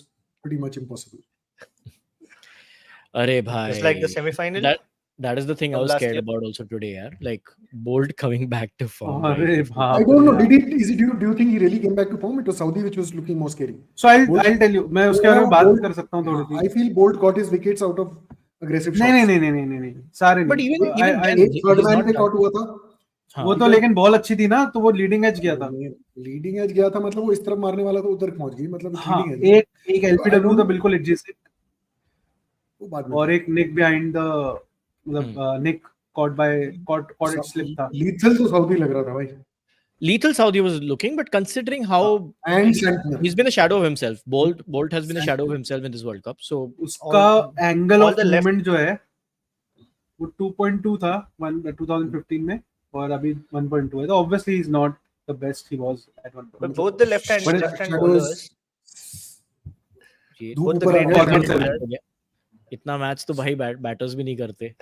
pretty much impossible. Arey bhai. It's like the semi-final. That is the thing I was scared about also today, yaar. Like Bolt coming back to form. Arey bhai. I don't know. Do you think he really came back to form? It was Saudi which was looking more scary. So I'll tell you. मैं उसके बारे में बात कर सकता हूँ थोड़ी सी. I feel Bolt got his wickets out of aggressive shots. नहीं सारे. But even third man पे caught हुआ था. वो तो लेकिन बॉल अच्छी थी ना, तो वो लीडिंग एज गया था. लीडिंग एज गया था मतलब वो इस तरफ मारने वाला तो उधर पहुंच गई. मतलब एक एलपीडब्ल्यू तो बिल्कुल एडजेसेंट, और एक nick behind the nick caught it slip था. लीथल तो साउदी लग रहा था भाई. Lethal Saudi was looking, but considering how he's been a shadow of himself. Bolt has been a shadow of himself in this World Cup. So उसका angle of movement जो है वो 2.2 था 2015 में, और अभी 1.2 है. तो obviously he's not the best he was at one point. But both the left hand bowlers, both the great bowlers. इतना मैच तो भाई बैटर्स भी नहीं करते.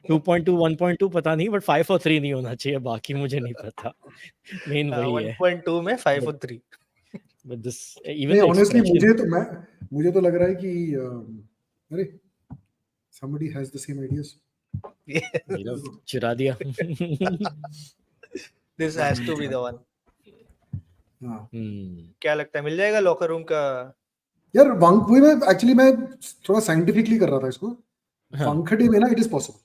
2.2 1.2 पता नहीं, बट 5 और 3 नहीं होना चाहिए. बाकी मुझे नहीं पता. मेन वही है. 1.2 में 5 और 3. But this even honestly मुझे तो लग रहा है कि अरे somebody has the same ideas. चुरा दिया. This has to be the one. क्या लगता है मिल जाएगा लॉकर रूम का? यार वांगखुई में एक्चुअली मैं थोड़ा साइंटिफिकली कर रहा था इसको. वांगखड़े में ना इट इज पॉसिबल.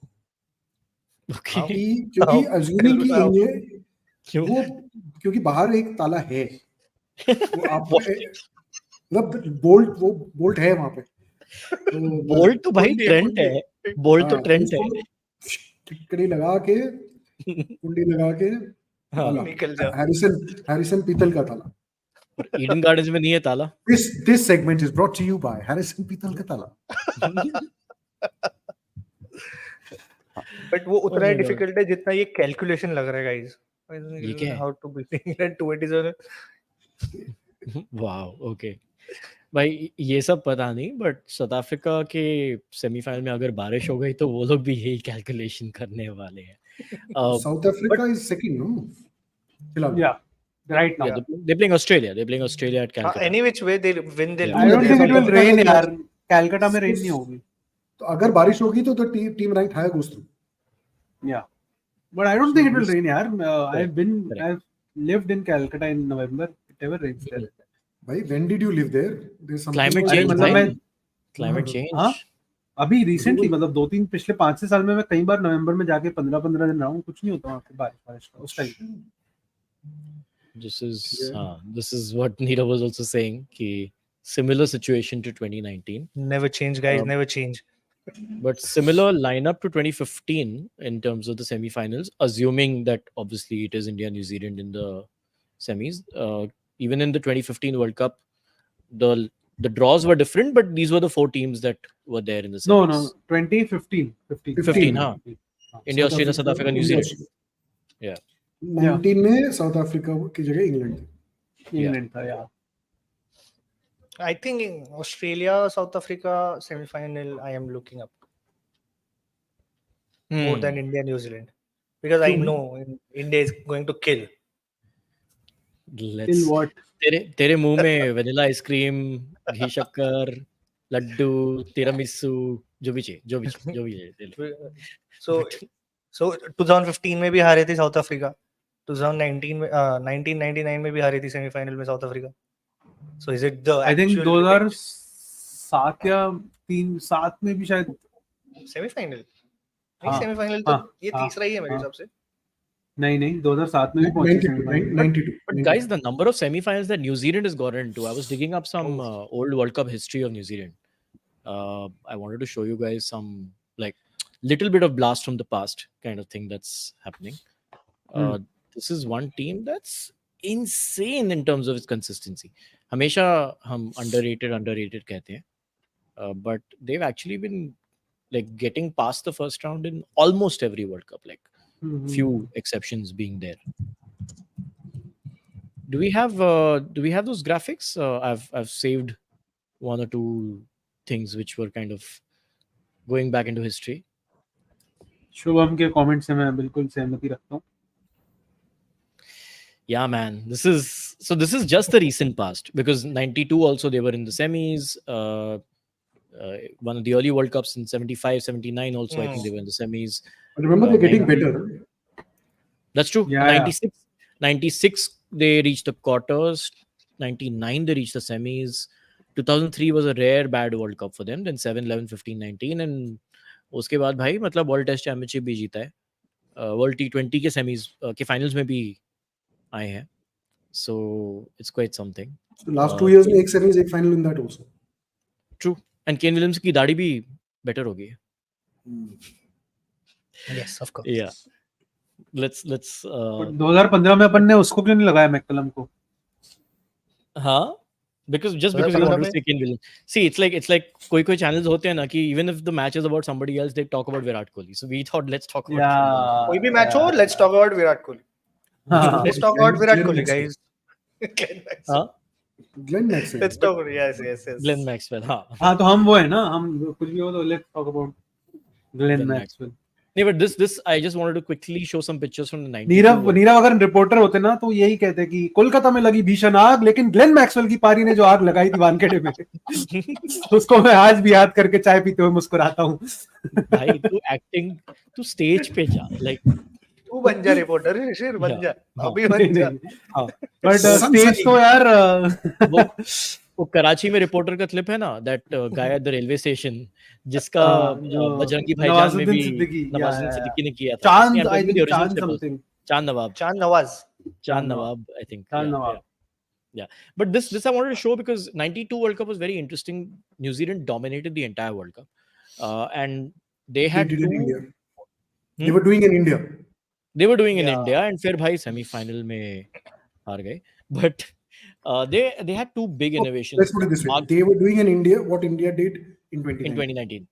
क्योंकि अज्यूमिंग कि वो क्योंकि बाहर एक ताला है, तो आप मतलब बोल्ट है वहां पे. बोल्ट तो भाई ट्रेंड है. बोल्ट तो ट्रेंड है. टिकड़ी लगा के कुंडी लगा के निकल जाओ. हैरिसन पीतल का ताला. ईडन गार्डन्स में नहीं है ताला. This segment is brought to you by Harrison पीतल का ताला. बट वो उतना ही डिफिकल्ट है जितना ये कैलकुलेशन लग रहा है गाइस. ये क्या है? How to beat England 287. Wow. Okay भाई, ये सब पता नहीं, बट साउथ अफ्रीका के सेमीफाइनल में अगर बारिश हो गई तो वो लोग भी यही कैलकुलेशन करने वाले हैं. South Africa is second no. Yeah. Right now, they're playing Australia. They're playing Australia at Calcutta. Any which way they win, they'll. I don't think it will rain यार. कैलकाटा में रेन नहीं होगी. तो अगर बारिश होगी तो team rank high goes through. Yeah, but I don't think it will rain यार. I've lived in Calcutta in November. It never rains there. भाई when did you live there? There's some climate change. Climate change. अभी recently मतलब 2-3 पिछले 5-6 साल में मैं कई बार नवंबर में जाके 15-15 दिन रहा हूँ, कुछ नहीं होता वहाँ पे बारिश का उस time. This is what Neera was also saying कि similar situation to 2019. Never change, guys. Never change. But similar lineup to 2015 in terms of the semi-finals, assuming that obviously it is India, New Zealand in the semis. Even in the 2015 World Cup, the draws were different, but these were the 4 teams that were there in the semis. No, 2015. 15, हाँ. India, Australia, South Africa, New Zealand. Yeah. 19 में south Africa की जगह England था, yeah. I think in Australia, South Africa semi-final, I am looking up more than India, New Zealand, because I know India is going to kill. Kill what? तेरे मुंह में vanilla ice cream, घी शक्कर, Laddu, tiramisu, जो भी चाहिए. So 2015 में भी हारे थे साउथ अफ्रीका, 2019 में 1999 में भी हारी थी सेमीफाइनल में south Africa. So is it the I think actual 2007 या 7 में भी शायद सेमीफाइनल. नहीं, सेमीफाइनल तो ये तीसरा ही है मेरे हिसाब से. नहीं 2007 में भी पहुंचे semifinal. 92. But guys, the number of semi-finals that New Zealand has gotten into, I was digging up some old World Cup history of New Zealand. I wanted to show you guys some like little bit of blast from the past kind of thing that's happening. This is one team that's insane in terms of its consistency. हमेशा हम underrated कहते हैं, but they've actually been like getting past the first round in almost every World Cup, like few exceptions being there. Do we have those graphics? I've saved 1 or 2 things which were kind of going back into history. Shubham के comment से मैं बिल्कुल सहमति रखता हूँ. Yeah, man. This is just the recent past, because 92 also they were in the semis. One of the early World Cups in 75, 79 also I think they were in the semis. But remember, they're getting better. That's true. Yeah, 96 they reached the quarters. 99 they reached the semis. 2003 was a rare bad World Cup for them. Then 7, 11, 15, 19 and उसके बाद भाई मतलब world test championship भी जीता है. World T20 के semis के finals में भी आए हैं. So it's quite something. So last 2 years में एक semis एक final in that also. True. And Kane Williams की दाढ़ी भी better हो गई है. Yes, of course. Yeah. Let's 2015 में अपन ने उसको क्यों नहीं लगाया मैककलम को? हाँ, because you want to say Kane Williams. See, it's like कोई channels होते हैं ना कि even if the match is about somebody else, they talk about Virat Kohli. So we thought let's talk about कोई भी match हो, let's talk about Virat Kohli. Let's talk about Virat Kohli, guys. Glenn Maxwell. Let's talk. Yes. Glenn Maxwell. हाँ तो हम वो है ना, हम कुछ भी हो तो let's talk about Glenn Maxwell. नहीं, but this I just wanted to quickly show some pictures from the 90s. Nirav अगर रिपोर्टर होते ना तो यही कहते कि कोलकाता में लगी भीषण आग, लेकिन ग्लेन मैक्सवेल की पारी ने जो आग लगाई थी वानखेड़े में उसको मैं आज भी याद करके चाय पीते हुए मुस्कुराता हूँ. भाई तू स्टेज पे जा, like तू बन जा रिपोर्टर, ऋषि बन जा, अभी बन जा. बट स्टेज तो यार वो कराची में रिपोर्टर का क्लिप है ना, that guy at the railway station जिसका बजरंगी भाईजान में भी नवाजुद्दीन सिद्दीकी ने किया था. Chand Nawab I think. Yeah, but this I wanted to show because 92 World Cup was very interesting. New Zealand dominated the entire World Cup, and they had they were doing in India. They were doing in India, and फिर भाई semi-final में हार गए. But they had 2 big innovations. Let's put it this way: they were doing in India what India did in 2019. In 2019,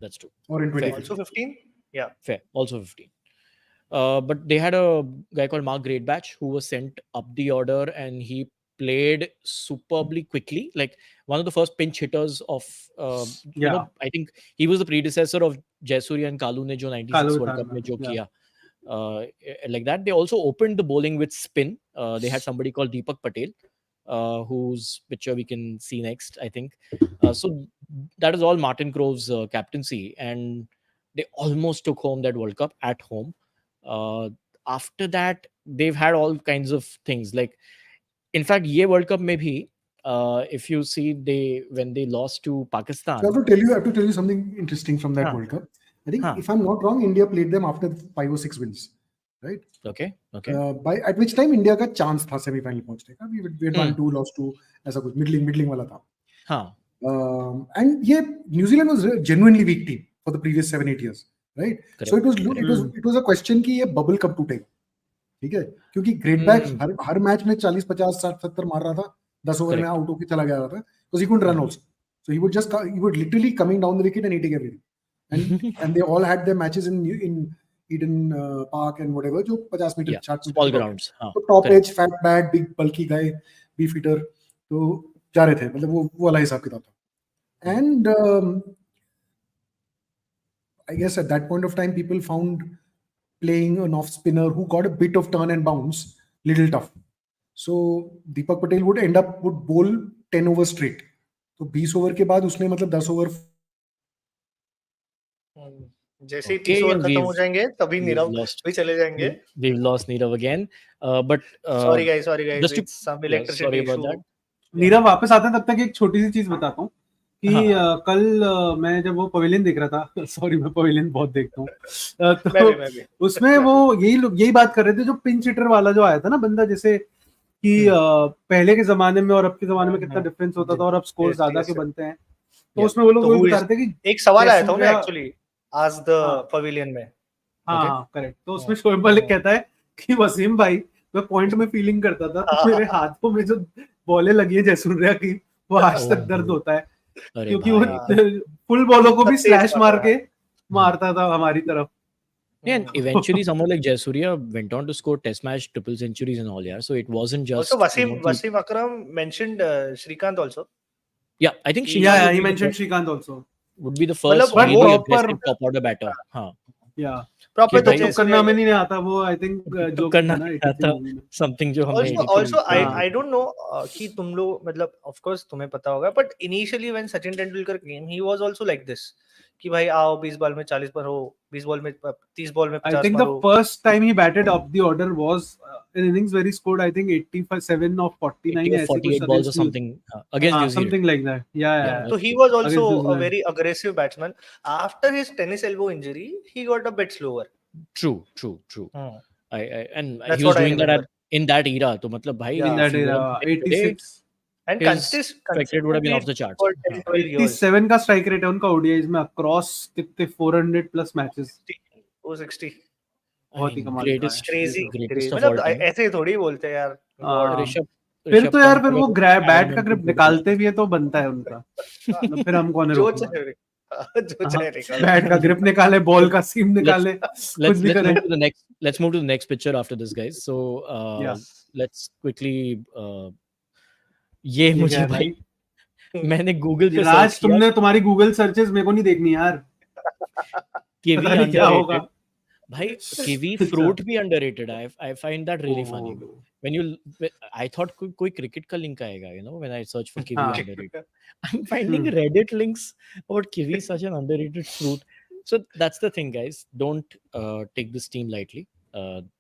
that's true. Or in 2015. Also 15. Yeah, fair. Also 15. But they had a guy called Mark Greatbatch who was sent up the order, and he played superbly quickly. Like one of the first pinch hitters of. You know, I think he was the predecessor of Jayasuriya and Kalu ne jo 96 World Cup mein jo kiya. Like that, they also opened the bowling with spin. They had somebody called Deepak Patel, whose picture we can see next, I think. So that is all Martin Grove's captaincy, and they almost took home that World Cup at home. After that, they've had all kinds of things. Like, in fact, ये World Cup में भी if you see when they lost to Pakistan. So I have to tell you something interesting from that World Cup. I think if I'm not wrong, India played them after 5 or 6 wins, right? Okay. At which time India का chance था semi-final पहुंचने का. We had won 2, lost 2, ऐसा कुछ middling वाला था. हाँ. And yeah, New Zealand was a genuinely weak team for the previous 7-8 years, right? Correct. So it was a question कि ये bubble कब टूटेगा, ठीक है? क्योंकि Great Back हर मैच में 40, 50, 60, 70 मार रहा था, 10 ओवर में आउट होके चला गया था, because he couldn't run also. So he would literally coming down the wicket and eating everything. And they all had their matches in Eden Park and whatever, जो 50 मीटर 60 small grounds. तो top edge, fat back, big bulky guy, beef eater, तो जा रहे थे, मतलब वो वाला हिसाब किताब था. And I guess at that point of time, people found playing an off spinner who got a bit of turn and bounce little tough. So Deepak Patel would bowl 10 overs straight. तो 20 over के बाद उसने मतलब 10 over जैसे ही 30 over खत्म हो जाएंगे तभी नीरव भी चले जाएंगे. We've lost Nirav again. But sorry guys, just some electricity issue. about that. Nirav वापस आते हैं तब तक एक छोटी सी चीज बताता हूँ कि कल मैं जब वो पवेलियन देख रहा था, सॉरी मैं पवेलियन बहुत देखता हूँ, तो मैं भी. उसमें वो यही बात कर रहे थे, जो पिंच हिटर वाला जो आया था ना बंदा, जैसे कि पहले के जमाने में और अब के जमाने में कितना डिफरेंस होता था और अब स्कोर ज्यादा के बनते हैं. तो उसमें वो लोग वही बता रहे थे कि एक सवाल आया था उन्हें एक्चुअली आज द पवेलियन में. हाँ करेक्ट. तो उसमें शोएब मलिक कहता है कि वसीम भाई मैं पॉइंट में फीलिंग करता था तो मेरे हाथों में जो बॉलें लगी है जैसूर्या की वो आज तक दर्द होता है, क्योंकि वो फुल बॉलों को भी स्लैश मार के मारता था हमारी तरफ. And eventually someone like Jayasuriya went on to score test match triple centuries and all, yeah. So it wasn't just also Wasim Akram mentioned Shrikant also. Yeah, I think Shrikant he mentioned Shrikant also would be the first really aggressive top order batter. हाँ. Yeah. Proper तो करना में नहीं आता वो, I think जो करना आता something जो हमने also I don't know कि तुम लोग मतलब of course तुम्हें पता होगा, but initially when Sachin Tendulkar came he was also like this कि भाई आओ 20 बॉल में 40 पर हो, 20 बॉल में 30 बॉल में 50 पर हो. I think the first time he batted up the order was in innings where he scored I think 87 of 49 or 48 balls or something against New Zealand. Something like that. Yeah. So he was also a very aggressive batsman. After his tennis elbow injury he got a bit slower. True. And that's he was doing that in that era. तो मतलब भाई in that era 86 and consistent would have been off the charts. 87 का strike rate है उनका ODIs में across कितने 400 plus matches. 260 बहुत ही कमाल. crazy. मतलब ऐसे थोड़ी बोलते हैं यार. फिर तो यार फिर वो बैट का ग्रिप निकालते भी है तो बनता है उनका. फिर हम कौन है बैट का ग्रिप निकाले, बॉल का सीम निकाले. Let's move to the next picture after this, guys. So let's quickly ये मुझे भाई मैंने गूगल पे राज तुमने तुम्हारी गूगल सर्चेस मेरे को नहीं देखनी यार. किवी क्या होगा भाई, किवी फ्रूट भी underrated. I find that really funny. When I thought कोई क्रिकेट का लिंक आएगा, you know, when I search for kiwi underrated. I'm finding Reddit links about kiwi, such an underrated fruit. So that's the thing, guys. Don't take this team lightly.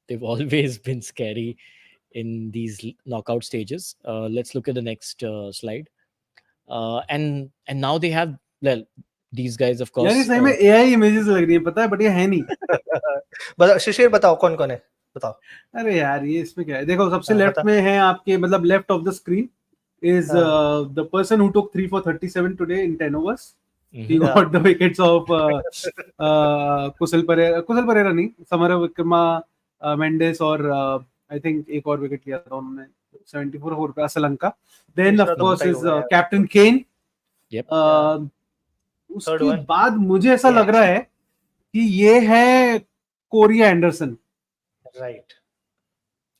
They've always been scary in these knockout stages. Let's look at the next slide. And now they have, well, these guys of course. यार सही में AI images लग रही है, पता है, but ये है नहीं. बताओ शिशिर, बताओ कौन कौन है, बताओ. अरे यार ये इसमें क्या है, देखो सबसे लेफ्ट में है आपके, मतलब left of the screen is the person who took 3 for 37 today in 10 overs. He got the wickets of Kusal Perera नहीं, Samara Vikrama, Mendes और I think एक और विकेट लिया था उन्होंने 74 ओवर पे Sri Lanka. Then of course is Captain Kane. Yep. उसके बाद मुझे ऐसा लग रहा है कि ये है कोरी एंडरसन. राइट.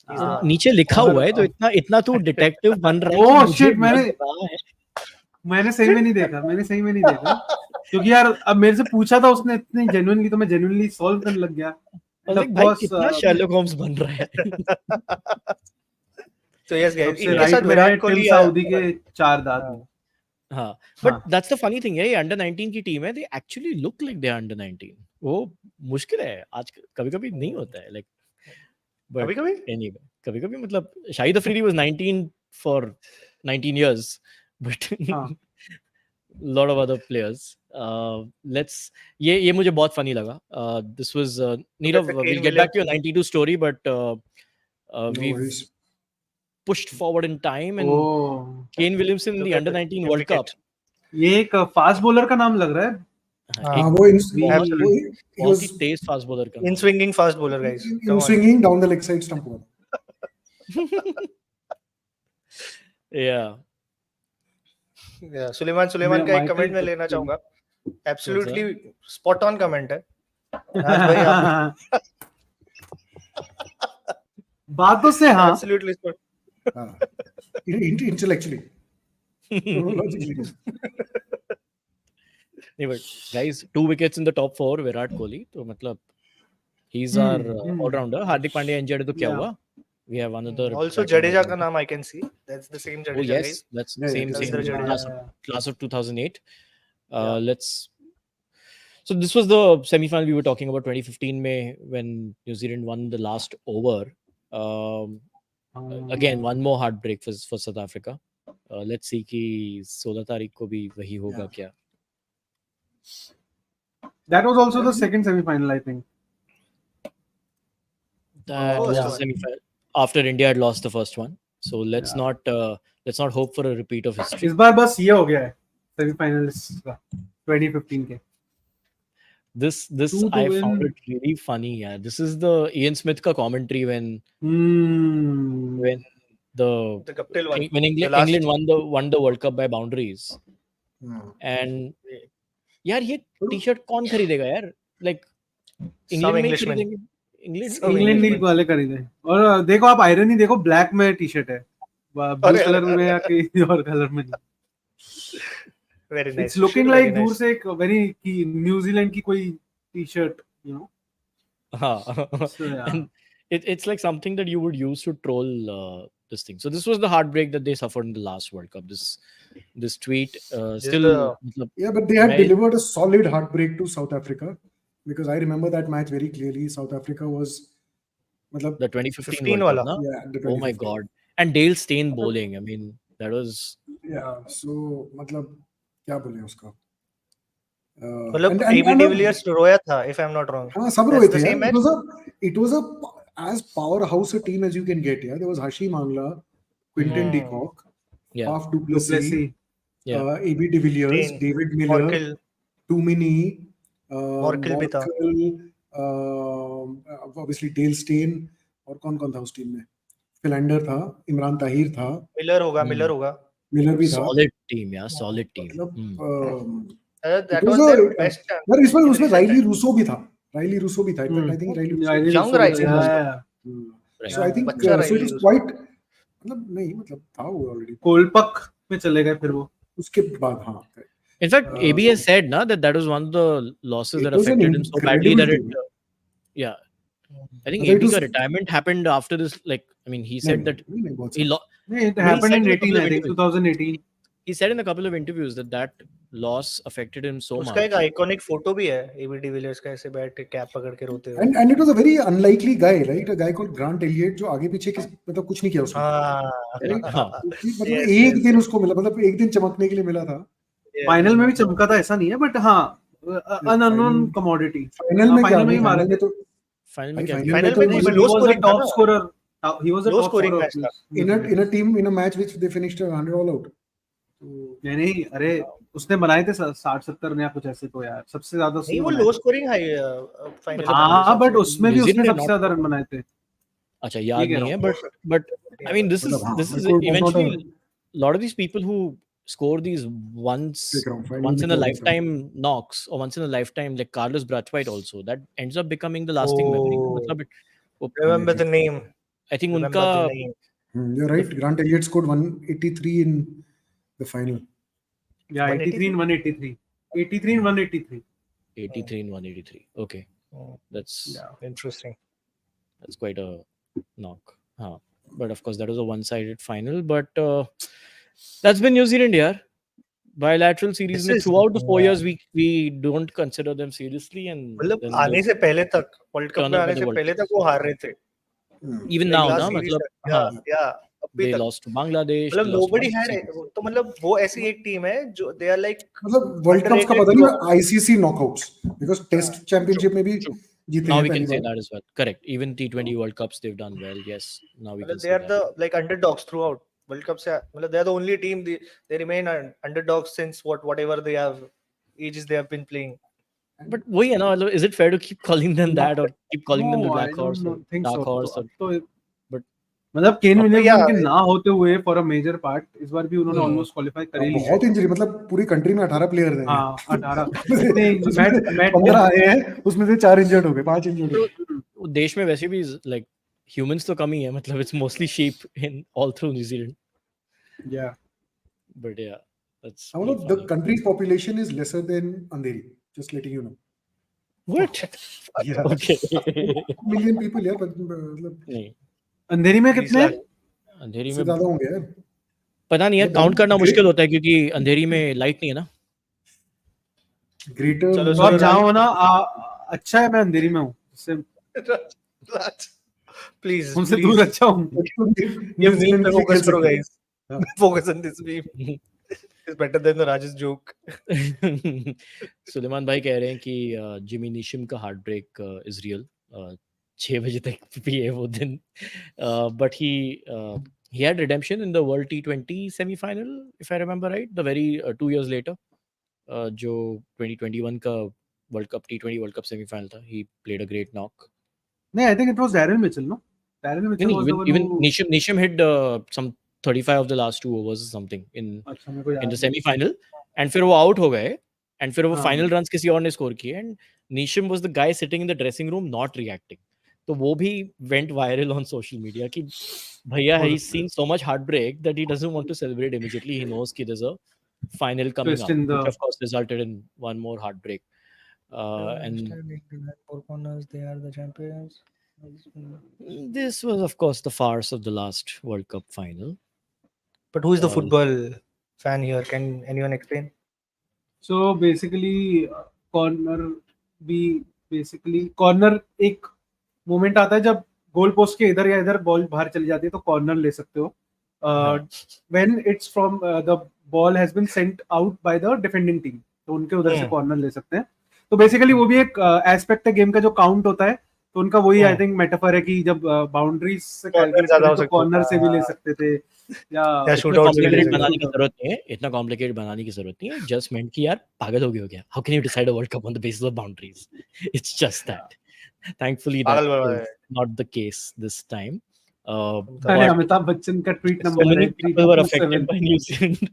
नीचे लिखा हुआ है तो इतना तो डिटेक्टिव बन रहा है. ओह शिट, मैंने सही में नहीं देखा, क्योंकि यार अब मेरे से पूछा था उसने इतनी जेन्युइनली, तो मैं जेन्युइनली सॉल्व करने लग गया. भाई कितना शर्लक होम्स बन रहा है. तो यस गाइस, इनके साथ विराट कोहली सऊदी के 4 दांत. हाँ, but that's the funny thing है, ये अंडर 19 की टीम है. They actually look like they are under 19. वो मुश्किल है आज, कभी-कभी नहीं होता है, लाइक कभी-कभी मतलब Shahid Afridi was 19 for 19 years, but हाँ. lot of other players. Let's ये मुझे बहुत funny लगा. This was Nirav, वैसे we'll Kane get back to your 92 story, but No we've worries. pushed forward in time, and Oh. Kane Williamson in Look the at under the 19 World wicket. Cup. ये एक fast bowler का नाम लग रहा है. हाँ, एक वो Absolutely. he बहुत was he Tej fast bowler का In नाम. swinging fast bowler, guys. in Come on. swinging down the leg side stump over. Yeah, Yeah. Suleman का एक Michael कमेंट में लेना Jackson. चाहूंगा. Absolutely spot on comment है. राज भाई आप बातों से हाँ. absolutely spot. Intellectually. Logically. नहीं, but guys, 2 wickets in the top 4 Virat Kohli, तो मतलब he's our all-rounder. Hardik Pandya injured है तो क्या Yeah. हुआ? We have another Also batsman Jadeja all-rounder. का नाम I can see. That's the same Oh Jadeja, yes, guys. that's Yeah, same that's same the Jadeja. class of 2008. Let's. So this was the semi-final we were talking about 2015 में when New Zealand won the last over. Again, one more heartbreak for South Africa. Let's see कि 16 तारीख को भी वही होगा क्या. That was also the second semi-final, I think. That Oh, was yeah. the semi-final after India had lost the first one. So let's not hope for a repeat of history. इस बार बस ये हो गया है semi-finalists का 2015 के. This Two to I win. found it really funny. Yeah, this is the Ian Smith ka commentary when the The Guptill one. when The last- England won the World Cup by boundaries. And यार ये T-shirt कौन खरीदेगा यार? Like England में ही Englishmen. खरीदेंगे. Some England league वाले खरीदे. और देखो आप आयरनी देखो, ब्लैक में टी-शर्ट है, ब्लू अरे, कलर में या किसी और कलर में. Very nice. It's looking Very like nice. दूर से एक very की न्यूजीलैंड की कोई टी-शर्ट, you know. हाँ. So, yeah. And it's like something that you would use to troll this thing. So this was the heartbreak that they suffered in the last World Cup. This tweet still. मतलब, Yeah, but they had Right. delivered a solid heartbreak to South Africa, because I remember that match very clearly. South Africa was, matlab, the 2015 15 World Cup, wala. na? yeah, the Oh my 2015. God. And Dale Steyn bowling. I mean, that was. Yeah, so मतलब क्या बोले उसका? मतलब AB de Villiers रोया था, if I'm not wrong. हाँ, सब That's रोए the थे. same यार. match? It was a as powerhouse a team as you can get. Yeah, there was Hashim Amla, Quinton de Kock, Yeah. Faf du Plessis, Yeah. AB de Villiers, Steyn, David Miller, Morkel. Tumini, Morkel भी था. obviously Dale Steyn, और कौन था उस team में? Philander था, इमरान ताहिर था, Miller होगा. मिलर भी था. Solid team, yeah. Solid team. मतलब That it was was their a- best chance. यार इसमें in उसमें recent राइली times. रूसो भी था. In fact, I think Riley Russo. Young Riley Russo. Right. So I think बच्चा so Riley it was Russo. quite, मतलब नहीं, मतलब था वो already. कोलपक में चले गए फिर वो. उसके बाद हाँ. In fact, AB has said that was one of the losses It that was an affected him so badly that incredible it. Yeah. I think मतलब it AB's was- retirement happened after this. Like, I mean, he said that नहीं, बहुत he सारा. नहीं, it he happened said in in a 18, couple I of think, interviews. 2018. he said in a couple of interviews that loss affected him so उसका much. एक iconic photo भी है AB de Villiers का, ऐसे बैठ के कैप पकड़ के रोते हुए. And it was a very unlikely guy, right? A guy called Grant Elliott, जो आगे पीछे मतलब कुछ नहीं किया उसने. हाँ. हाँ. मतलब Yes, एक yes. दिन उसको मिला, मतलब एक दिन चमकने के लिए मिला था. फाइनल में भी चमका था ऐसा नहीं है, बट हाँ, an unknown commodity. फाइनल में क्या? फाइनल में ही मारे फाइनल में थे. तो Final में क्या Final किया? Final तो में नहीं, he but He low was scoring the top था ना. scorer. He was the Low top scoring scorer. match था. in a team in a match which they finished 100 all out. नहीं, अरे उसने बनाए थे 60-70 या कुछ ऐसे, तो यार सबसे ज्यादा नहीं, वो लो स्कोरिंग हाई फाइनल. हाँ, बट उसमें भी New उसने Zealand सबसे ज्यादा रन बनाए थे. अच्छा याद ठीक है नहीं है, ना? but I mean this is मतलब हाँ, this is बिल्कुल eventually बहुत a lot of these people who score these once Big round, final in a में क्या lifetime knocks or once in a lifetime, like Carlos Brathwaite also, that ends up becoming the lasting memory. Oh. मतलब Remember the name. I think Remember उनका the name. You're right. Grant Elliott scored 183 in the final. Yeah, 83 and 183. 83 and 183. 83 and 183. Okay, Oh, that's interesting. that's quite a knock. Huh. But of course that was a one-sided final. But that's been New Zealand, yeah. Bilateral series This में is- throughout the 4 years we don't consider them seriously, and मतलब then आने से पहले तक, world cup Turn में up आने at the से World पहले Cup. तक वो हार रहे थे. even Like now last ना series मतलब तक. हाँ Yeah. they lost to Bangladesh. मतलब they lost to nobody bunch of had series. तो मतलब वो ऐसी एक टीम है जो they are like मतलब वर्ल्ड कप्स का पता नहीं, ICC knockouts, because test championship में भी जीते Now हैं we पहली can say bar. that as well. Correct. Even T20 World Cups they've done well. Yes. Now we can मतलब say they are that. the like underdogs throughout World Cup से मतलब they are the only team they remain underdogs since whatever they have ages they have been playing. But वही है ना, is it fair to keep calling them that or keep calling them the No, I black horse or don't think dark so. horse? तो But मतलब Kane Williamson yeah, के ना होते हुए for a major part इस बार भी उन्होंने almost qualify कर ही लिया. बहुत इंजरी, मतलब पूरी कंट्री में 18 प्लेयर थे. हाँ 18 15 आए हैं, उसमें से 4 इंजर्ड हो गए, 5 इंजर्ड हो गए. देश में वैसे भी like humans तो कम ही है, मतलब it's mostly sheep in all through New Zealand. Yeah. But yeah, that's the country's population is lesser than Andheri, just letting you know. What? Yeah. Okay. 2 million people यार, मतलब नहीं, अंधेरी में कितने? अंधेरी से में ज्यादा होंगे यार. पता नहीं है, काउंट करना मुश्किल होता है क्योंकि अंधेरी में लाइट नहीं है ना. ग्रेटर चलो, तो आप जाओ ना, अच्छा है मैं अंधेरी में हूँ, Please, उनसे दूर अच्छा हूँ. ये meme पे focus करो guys. Focus on this meme. It's better than the Rajesh joke. Suleman भाई कह रहे हैं कि जिमी नीशम का हार्ट ब्रेक इज रियल. 6 बजे तक भी है वो दिन. But he had redemption in the World T20 semi-final, if I remember right, the very 2 years later. जो 2021 का World Cup T20 World Cup semi-final था, he played a great knock. नहीं, I think it was Darren Mitchell, no? Darren Mitchell was the one even who... Nisham hit some 35 of the last 2 overs or something in the semi-final, and फिर वो out हो गए, and फिर वो final runs किसी और ने score किए, and Nisham was the guy sitting in the dressing room not reacting. तो वो भी went viral on social media कि भैया he's seen so much heartbreak that he doesn't want to celebrate immediately. He knows कि there's a final coming up, which of course resulted in one more heartbreak. And four corners, they are the champions. This was, of course, the farce of the last World Cup final. But who is the football fan here? Can anyone explain? So basically, corner एक moment आता है जब goal post के इधर या इधर ball बाहर चली जाती है तो कॉर्नर ले सकते हो. When it's from the ball has been sent out by the defending team, तो उनके उधर से कॉर्नर ले सकते हैं. तो बेसिकली वो भी एक एस्पेक्ट है गेम का जो काउंट होता है. तो उनका वही आई थिंक मेटाफर है कि जब बाउंड्रीज से कैलकुलेट करें तो कॉर्नर से भी ले सकते थे या शूटआउट कॉम्प्लिकेटेड बनाने की जरूरत नहीं है. इतना कॉम्प्लिकेटेड बनाने की जरूरत नहीं है. जस्ट मेंट कि यार पागल हो गया. How can you decide a world cup on the basis of boundaries? It's just that. Thankfully that is not the case this time. Amitabh Bachchan का tweet number so many people were affected by New Zealand.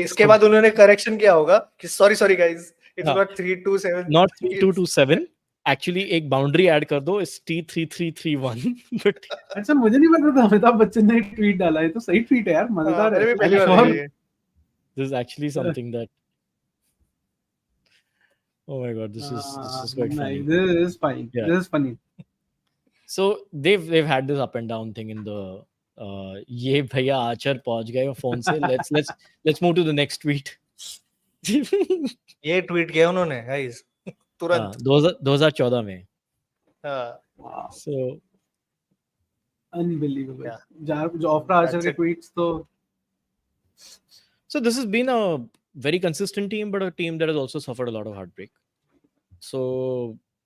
इसके बाद उन्होंने correction किया होगा कि sorry guys, it's not 327, not 3227. Actually एक boundary add कर दो, इस T3331. बट अच्छा, मुझे नहीं पता था अमिताभ बच्चन ने ट्वीट डाला है. तो सही ट्वीट है यार, मजेदार है. This is actually something that, oh my god, this is quite funny. This is fine. Yeah. This is funny. So they've had this up and down thing in the ये भैया आचर पहुंच गए फोन से. let's move to the next tweet. ये tweet किया उन्होंने guys तुरंत 2014 में. Wow. So unbelievable. Jofra Archer के tweets तो. So this has been a very consistent team, but a team that has also suffered a lot of heartbreak. So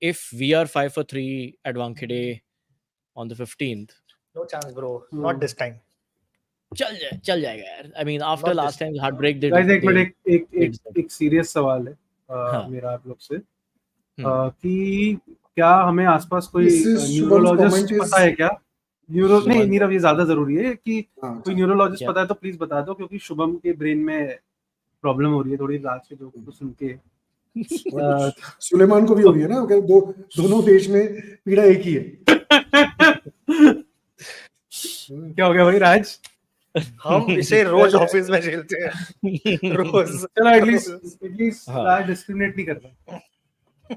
if we are 5 for 3 at Wankhede on the 15th, no chance bro, not this time. चल जाएगा यार. I mean after last time heartbreak they guys एक serious सवाल है मेरा आप लोग से कि क्या हमें आसपास कोई न्यूरोलॉजिस्ट पता है क्या? नहीं नीरव, ये ज्यादा जरूरी है कि कोई न्यूरोलॉजिस्ट पता है तो प्लीज बता दो, क्योंकि शुभम के ब्रेन में प्रॉब्लम हो रही है थोड़ी रात के जोक को सुन के. सुलेमान को भी हो रही है ना, दोनों देश में पीड़ा एक ही है. क्या हो गया भाई राज? हम इसे रोज ऑफिस में झेलते हैं रोज. चलो एटलीस्ट राज डिस्क्रिमिनेट नहीं करता.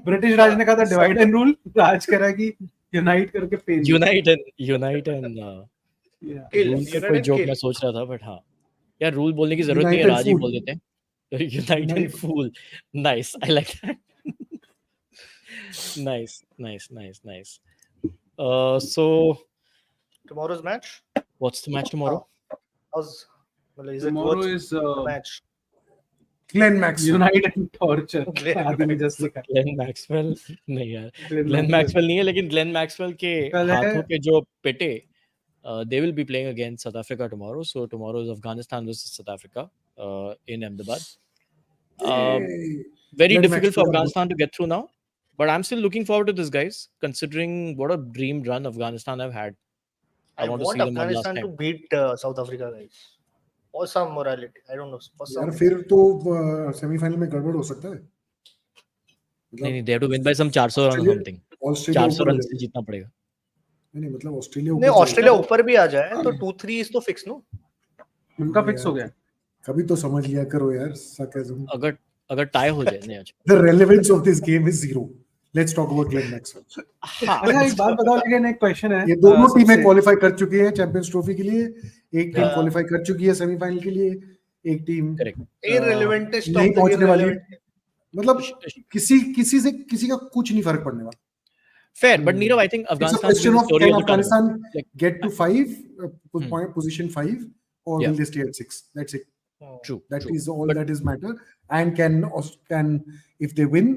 ब्रिटिश राज ने कहा था डिवाइड एंड रूल, राज कह रहा है कि यूनाइट करके पेन. यूनाइट एंड कोई जोक मैं सोच रहा था, बट हाँ यार रूल बोलने की जरूरत नहीं है, राज ही बोल देते हैं. Unite and fool. Nice, I like that. Nice. So tomorrow's match, What's the match tomorrow? Is it Tomorrow worth is the match? Glenn Maxwell. Unite and Torture. Glenn आदमी just लिखा. Glenn Maxwell नहीं यार. Glenn Glenn Maxwell नहीं है, लेकिन Glenn Maxwell के कल है. हाथों के जो पिटे, they will be playing against South Africa tomorrow. So tomorrow is Afghanistan versus South Africa in Ahmedabad. Very Glenn difficult for Maxwell. Afghanistan to get through now, but I'm still looking forward to this, guys. Considering what a dream run Afghanistan have had, I want to want see them one last Afghanistan to time. beat South Africa, guys. For some morality, I don't know. For some. यार फिर तो semifinal में गड़बड़ हो सकता है. नहीं, they have to win by some 400 run or something. Australia 400 ऊपर रन हो से जाएगा. जीतना पड़ेगा. नहीं मतलब ऑस्ट्रेलिया नहीं, ऊपर ऑस्ट्रेलिया ऊपर भी आ जाए तो 2-3 इज तो फिक्स नो. उनका फिक्स हो गया. कभी तो समझ लिया करो यार. sarcasm. अगर टाई हो जाए नहीं आज. The relevance of this game is zero. Let's talk about Glenn Maxwell. अच्छा एक बात बताओ, लेकिन एक क्वेश्चन है. ये दोनों टीमें क्वालिफाई कर चुकी हैं चैंपियंस ट्रॉफी के लिए. एक टीम क्वालिफाई कर चुकी है सेमीफाइनल के लिए. एक टीम irrelevant is नहीं पहुंचने वाली. irrelevant. मतलब किसी का कुछ नहीं फर्क पड़ने वाला. Fair, but Nirav, I think It's a Afghanistan question of story can of the tournament. Afghanistan get to 5 position 5 or will they stay at 6? That's it. True. That is all that is matter. And can if they win,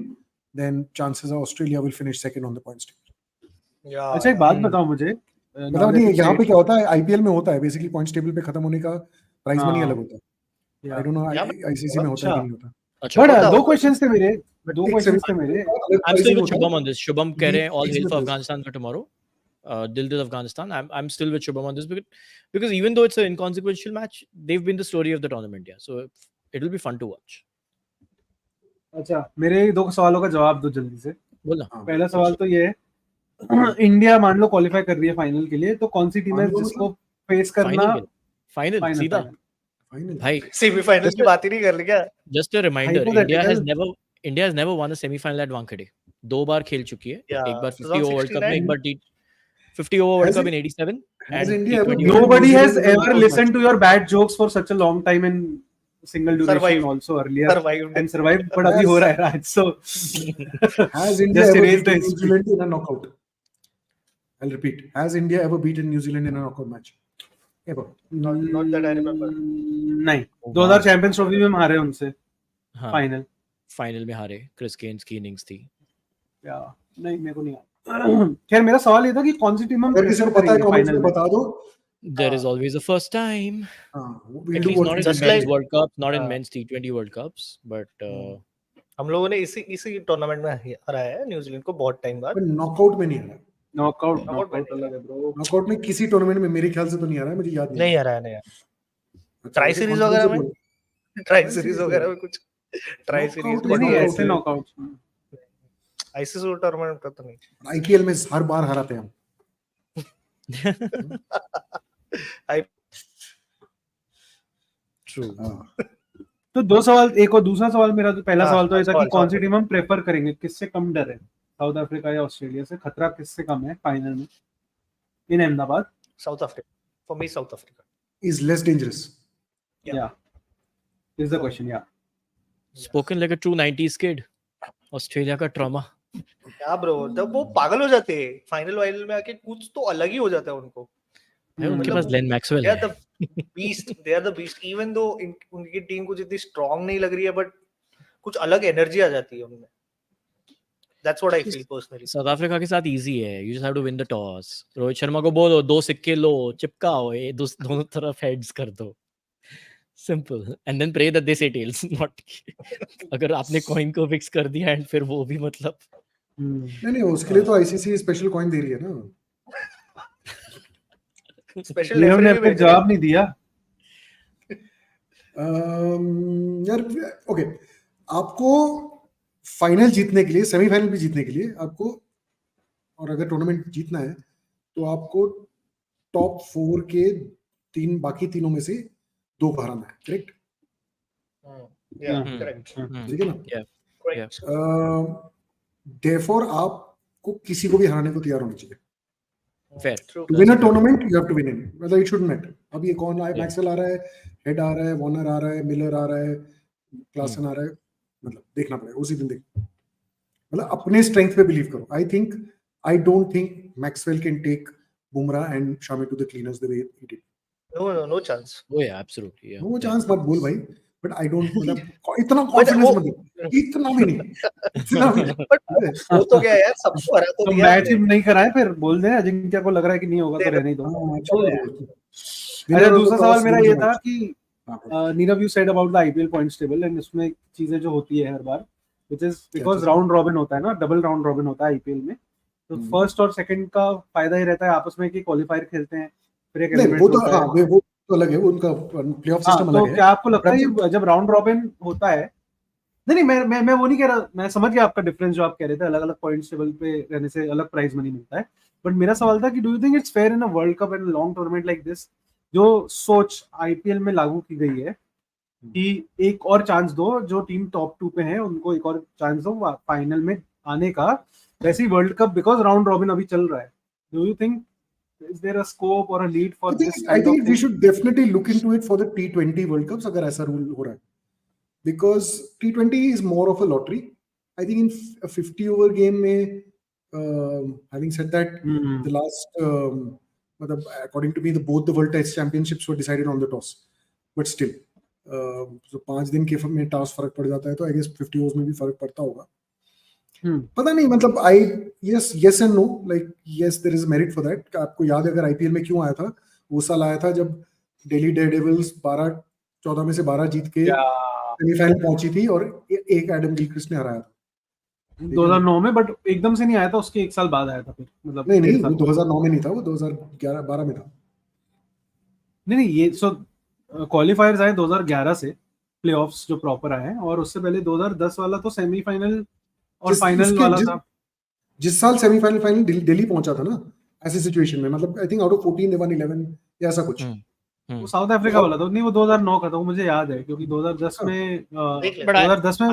then chances are Australia will finish second on the points table. Yeah. अच्छा एक बात बताओ मुझे. मतलब नहीं यहाँ पे क्या होता है आईपीएल में होता है बेसिकली पॉइंट्स टेबल पे खत्म होने का प्राइज मनी अलग होता है. आई डोंट नो आईसीसी में होता है कि नहीं होता. बट दो क्वेश्चंस थे मेरे. I'm still with Shubham on this. Shubham कह रहे हैं all hail for Afghanistan for tomorrow. Dil Afghanistan. I'm still with Shubham on this because even though it's an inconsequential match, they've been the story of the tournament. Yeah, so it will be fun to watch. अच्छा मेरे दो सवालों का जवाब दो जल्दी से. बोलना. पहला सवाल तो ये है, इंडिया मान लो क्वालिफाई कर रही है फाइनल के लिए, तो कौन सी टीम है जिसको फेस करना? फाइनल सीधा भाई. सेमीफाइनल की बात ही नहीं कर रहे क्या? Just a reminder, India has never won a semi-final at Wankhede. 2 बार खेल चुकी है. एक बार 50 over World Cup में, एक बार 50 over World Cup in 87. Nobody has ever listened to your bad jokes for such a long time in single duration also earlier and survived, but अभी हो रहा है राज. So has India ever beaten New Zealand in a knockout? I'll repeat. Has India ever beaten New Zealand in a knockout match? Ever? Not that I remember. नहीं. 2000 champions trophy में हारे उनसे. Final में हारे. क्रिस गेन्स की innings थी. नहीं मेरे को नहीं. खैर मेरा सवाल ये था कि कौन सी टीम हम अगर किसी को पता है कमेंट्स में बता दो. There is always a first time. We'll At do least what not in just men's like- World Cup, not in men's T20 World Cups, but हम लोगों ने इसी टूर्नामेंट में हराया है न्यूजीलैंड को बहुत टाइम बाद. नॉकआउट में नहीं हरा. नॉकआउट अलग है ब्रो. नॉकआउट में किसी टूर्नामेंट में मेरे ख्याल से तो नहीं हरा है. मुझे याद नहीं हराया नहीं. अच्छा, ट्राई ऐसे सीरीज confidence वगैरह से में बोलो. ट्राई सीरीज वगैरह में कुछ ट्राई सीरीज नहीं ऐसे नॉकआउट. आईसीसी टूर्नामेंट का तो नहीं. आईपीएल में हर बार हराते हैं हम. true. तो दो सवाल. एक और दूसरा सवाल मेरा तो पहला सवाल तो ये था कि सवाल कौन सी टीम हम प्रेफर करेंगे, किससे कम डर है, साउथ अफ्रीका या ऑस्ट्रेलिया से? खतरा किससे कम है फाइनल में in Ahmedabad? South Africa. For me South Africa Is less dangerous. Yeah. Is the question, yeah. Spoken like a true 90s kid. Australia का ट्रॉमा. क्या ब्रो, तब वो पागल हो जाते हैं फाइनल वाइनल में आके. कुछ तो अलग ही हो जाता है उनको. उनके पास ग्लेन मैक्सवेल है. They are the beast. Even though उनकी टीम कुछ इतनी स्ट्रांग नहीं लग रही है, बट कुछ अलग एनर्जी आ जाती है उनमें. That's what I feel personally. South Africa के साथ इजी है. You just have to win the toss. Rohit Sharma को बोलो 2 सिक्के लो, चिपकाओ, ये दोनों तरफ हेड्स कर दो. Simple. And then pray that they say tails. Not अगर आपने कॉइन को फिक्स कर दिया एंड फिर वो भी मतलब नहीं उसके लिए तो आईसीसी स्पेशल कॉइन दे रही है ना. स्पेशल इन्होंने अपने जवाब नहीं दिया. यार ओके, आपको फाइनल जीतने के लिए, सेमीफाइनल भी जीतने के लिए आपको, और अगर टूर्नामेंट जीतना है तो आपको टॉप 4 के बाकी तीनों में से 2 को हराना है. करेक्ट? ठीक है ना? देयरफॉर आपको किसी को भी हराने को तैयार होना चाहिए. fair. To win a tournament, you have to win it. Whether it shouldn't matter. अब ये कौन आ रहा है? मैक्सवेल आ रहा है, हेड आ रहा है, वार्नर आ रहा है, मिलर आ रहा है, क्लासन आ रहा है. मतलब देखना पड़ेगा उसी दिन. मतलब अपने स्ट्रेंथ पे बिलीव करो. I don't think Maxwell can take Bumrah and Shami to the cleaners the way he did. No chance. Oh yeah, absolutely. Yeah. No Yeah. Chance मत बोल भाई, बट आई डोंट, मतलब इतना But कॉन्फिडेंस वो मत दे, इतना भी नहीं, इतना भी नहीं, but ठीक है? वो तो क्या है यार, सबको हरा तो तो दिया मैच हमने। नहीं कराए, फिर बोल दे अजिंक्य को लग रहा है कि नहीं होगा तो रहने ही दो। हाँ, छोड़ दो। अच्छा, Winner of the दूसरा toss सवाल मेरा wins ये the था match. कि हाँ, Nirav, you said about the IPL points table, and इसमें चीजें जो होती है हर बार, व्हिच इज बिकॉज चीज़? राउंड रॉबिन होता है ना, डबल राउंड रॉबिन होता है आईपीएल में, तो फर्स्ट और सेकंड का फायदा ही रहता है आपस में कि क्वालिफायर खेलते हैं, फिर एक नहीं, वो एलिमिनेटर तो होता हाँ, है। वो तो अलग है, वो उनका प्लेऑफ हाँ, सिस्टम तो अलग है। क्या आपको लगता है But ये जब राउंड रॉबिन होता है, नहीं मैं वो नहीं कह रहा, मैं समझ गया आपका डिफरेंस जो आप कह रहे थे, अलग अलग पॉइंट्स टेबल पे रहने से अलग प्राइज मनी मिलता है, बट मेरा सवाल था कि do you think it's fair in a world cup and long tournament like this, जो सोच आईपीएल में लागू की गई है कि एक और चांस दो, जो टीम टॉप 2 पे है उनको एक और चांस दो फाइनल में आने का, वैसे ही world cup because round robin अभी चल रहा है, do you think is there a scope और a lead for this I kind of think we thing? should definitely look into it for the T20 World Cups अगर ऐसा rule हो रहा है, because T20 is more of a lottery. I think in a 50 over game में, having said that, the last, मतलब according to me, both the World Test Championships were decided on the toss, but still, so 5 दिन के में toss फर्क पड़ जाता है, तो I guess 50 overs में भी फर्क पड़ता होगा। पता नहीं, मतलब आई yes and no, like yes there is merit for that। आपको याद है अगर आईपीएल में क्यों आया था, वो साल आया था जब दिल्ली डेयरडेविल्स 14 में से 12 जीत के सेमीफाइनल पहुंची थी और एक एडम गिलक्रिस्ट ने हराया था 2009 में, बट एकदम से नहीं आया था, उसके एक साल बाद आया था फिर, मतलब नहीं 1.5 वो साल 2009 में नहीं था, वो 2011-12 में था। नहीं ये सो क्वालिफायर्स आए 2011 से, प्लेऑफ्स जो प्रॉपर आए हैं, और उससे पहले 2010 वाला तो सेमीफाइनल और फाइनल वाला था। जिस साल सेमीफाइनल फाइनल दिल्ली पहुंचा था ना, ऐसी सिचुएशन में, मतलब I think out of 14 they one 11 या ऐसा कुछ। वो साउथ अफ्रीका वाला था, नहीं वो 2009 का था, वो मुझे याद है क्योंकि 2010 में But 2010 में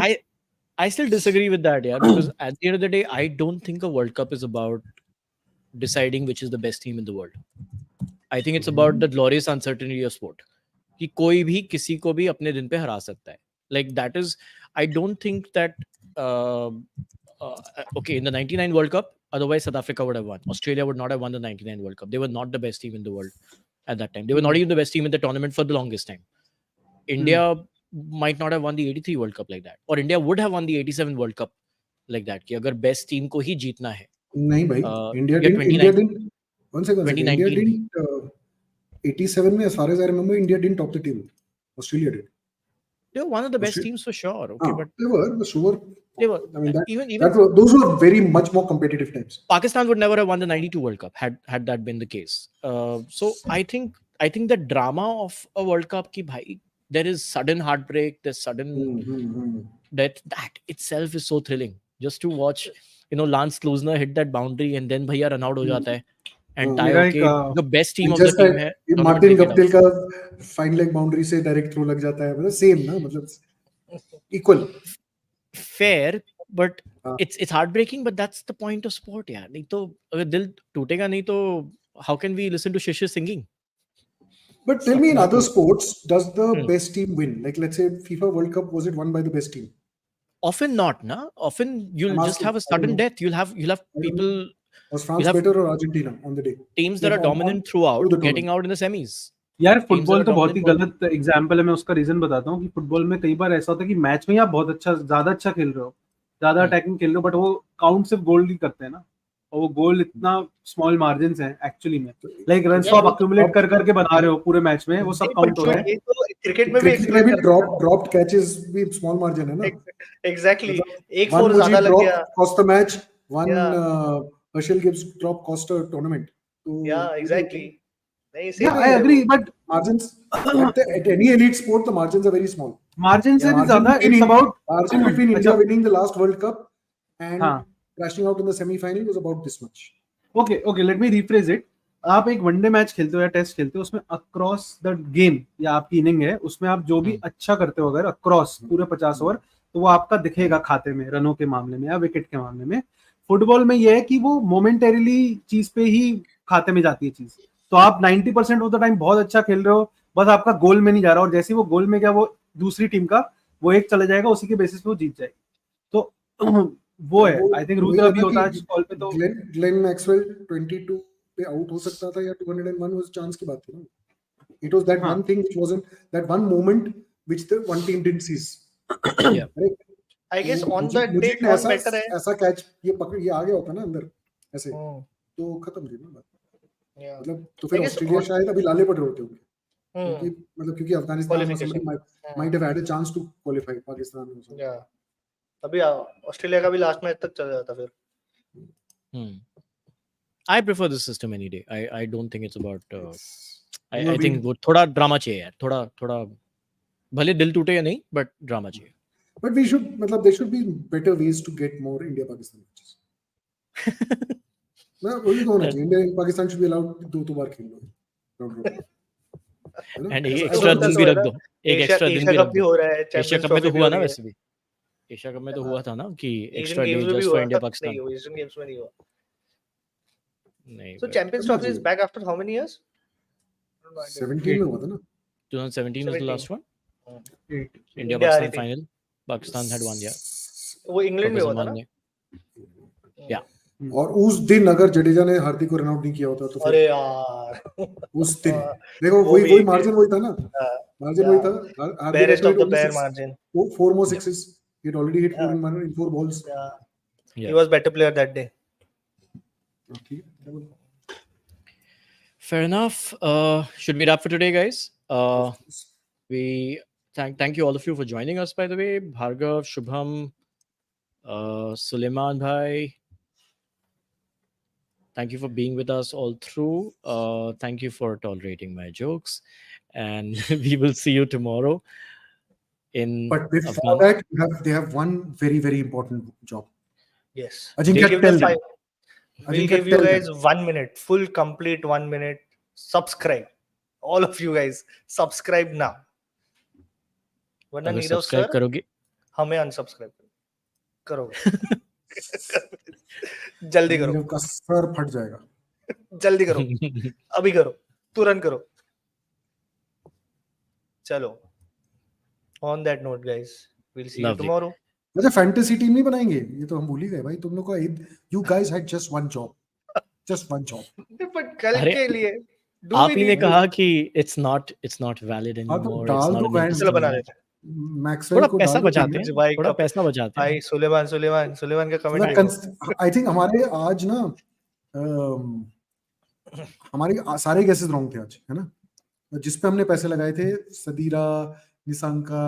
I still disagree with that, yeah, because at the end of the day, I don't think a World Cup is about deciding which is the best team in the world. I think it's about the glorious uncertainty of sport. कि कोई भी किसी को भी अपने दिन पे हरा सकता है. Like that is, I don't think that. Okay, in the '99 World Cup, otherwise South Africa would have won. Australia would not have won the '99 World Cup. They were not the best team in the world at that time. They were not even the best team in the tournament for the longest time. India might not have won the '83 World Cup like that, or India would have won the '87 World Cup like that. कि अगर best team को ही जीतना है. नहीं भाई, India didn't. One second. India didn't. 87 में, as far as I remember, India didn't top the table. Australia did. They were one of the best teams for sure. Okay, but they were sure. They were. I mean, even those were very much more competitive times. Pakistan would never have won the '92 World Cup had that been the case. So I think the drama of a World Cup, ki bhai, there is sudden heartbreak, there's sudden death. That itself is so thrilling. Just to watch, Lance Klusener hit that boundary and then bhaiya run out ho jata hai. And the best team of the team है. Martin Guptill का fine leg boundary से direct throw लग जाता है, मतलब same ना, मतलब equal. Fair, but it's heartbreaking, but that's the point of sport, यार. नहीं तो अगर दिल टूटेगा नहीं तो how can we listen to Shishir singing? But tell me, in other sports, does the best team win? Like, let's say FIFA World Cup, was it won by the best team? Often not, na. Often you'll just have a sudden death. You'll have people. Was France better or Argentina on the day? Teams that are dominant throughout getting out in the semis. यार football तो बहुत ही गलत example है, मैं उसका reason बताता हूँ कि फुटबॉल में कई बार ऐसा होता है कि मैच में आप बहुत अच्छा, ज्यादा अच्छा खेल रहे हो, ज्यादा अटैकिंग खेल रहे हो, बट वो काउंट सिर्फ गोल ही करते हैं ना, और वो गोल इतना स्मॉल मार्जिन है एक्चुअली में, लाइक रन तो आप अक्यूमुलेट कर करके बना रहे हो पूरे मैच में, वो सब काउंट हो रहा है। क्रिकेट में भी ड्रॉप्ड कैचेस भी स्मॉल मार्जिन है ना। एग्जैक्टली, एक फोर ज्यादा लग गया, cost the match, one Herschelle Gibbs drop cost a tournament. या exactly, Yeah, I agree, but margins at any elite sport, the margins are very small. Margins से भी ज़्यादा, it's about margin between India winning the last World Cup and crashing out in the semi-final was about this much. Okay, let me rephrase it. आप एक one day match खेलते हो या test खेलते हो, उसमें अक्रॉस द गेम या आपकी इनिंग है, उसमें आप जो भी अच्छा करते हो अगर अक्रॉस पूरे 50 ओवर, तो वो आपका दिखेगा खाते में, रनों के मामले में या विकेट के मामले में। फुटबॉल में ये है कि वो मोमेंटरीली चीज पे ही खाते में जाती है चीज, तो आप 90% ऑफ द टाइम बहुत अच्छा खेल रहे हो, बस आपका गोल में नहीं जा रहा, और जैसे वो गोल में गया, वो दूसरी टीम का वो एक चला जाएगा, उसी के बेसिस पे वो जीत जाएगी। तो वो है, आई थिंक रुद्र भी होता है कॉल पे, तो ग्लेन मैक्सवेल 22 पे आउट हो सकता था या 201 उस चांस की बात थी ना। It was that one thing which wasn't that one moment which the one team didn't seize. Yeah. Right? I guess on मुझे that day मुझे कौन better है? ऐसा कैच ये पकड़ ये आ गया होता ना अंदर ऐसे तो खत्म थी ना बात. Yeah. मतलब तो फिर I guess ऑस्ट्रेलिया शायद अभी लाले पड़ रहे होते होंगे. Hmm. क्योंकि Afghanistan or Qualification. somebody might have had a chance to qualify. Pakistan or something. Yeah. अभी ऑस्ट्रेलिया का भी लास्ट मैच तक चल जाता फिर. I prefer this system any day. I don't think it's about. I No, think वो थोड़ा ड्रामा चाहिए यार. थोड़ा भले दिल टूटे या नहीं, but ड्रामा चाहिए. But we should, मतलब there should be better ways to get more India-Pakistan matches. ना वही तो होना चाहिए. India-Pakistan should be allowed दो बार खेल लो. And एक एक्स्ट्रा दिन भी रख दो. एक एक्स्ट्रा दिन भी रख दो. हो रहा है. एशिया कप में तो हुआ ना वैसे भी. एशिया कप में तो हुआ था ना कि extra day just for India Pakistan. नहीं, एशियन गेम्स में नहीं हुआ. नहीं. So Champions Trophy is back after how many years? 17 में हुआ था ना. 2017 was the last one. India India Pakistan final. Pakistan had won, yeah. वो इंग्लैंड में हुआ था ना. Yeah. और उस दिन अगर जडेजा ने हार्दिक को रन आउट नहीं किया होता तो अरे यार उस दिन देखो वही मार्जिन वही था ना. मार्जिन वही था. barest of the bare margin. 4 more sixes. He had already hit 4 balls. Yeah. He was better player that day. Okay. Fair enough. Should we wrap for today, guys? We thank you all of you for joining us, by the way. Bhargav, Shubham, Suleiman Bhai. Thank you for being with us all through. Thank you for tolerating my jokes. And we will see you tomorrow. But before that, they have one very, very important job. Yes. Ajinkya, tell them. We'll give you guys 1 minute, full complete 1 minute. Subscribe. All of you guys, subscribe now. वरना Nirav sir करोगे हमें unsubscribe करोगे. जल्दी करो. नीरव का sir फट जाएगा. जल्दी करो. अभी करो. तुरंत करो. चलो. On that note, guys, we'll see you tomorrow. अच्छा फैंटेसी टीम नहीं बनाएंगे ये तो हम भूल ही गए भाई. तुम लोग का you guys had just one job. But कल के लिए आप ही ने कहा कि it's not valid anymore. चलो बना लेते हैं. मैक्सवेल को पैसा बचाते हैं. भाई थोड़ा पैसा बचाते हैं. भाई सुलेमान का कमेंट देखो. आई थिंक हमारे आज ना हमारे सारे गेसेस रॉन्ग थे आज, है ना. जिस पे हमने पैसे लगाए थे सदीरा, निशंका,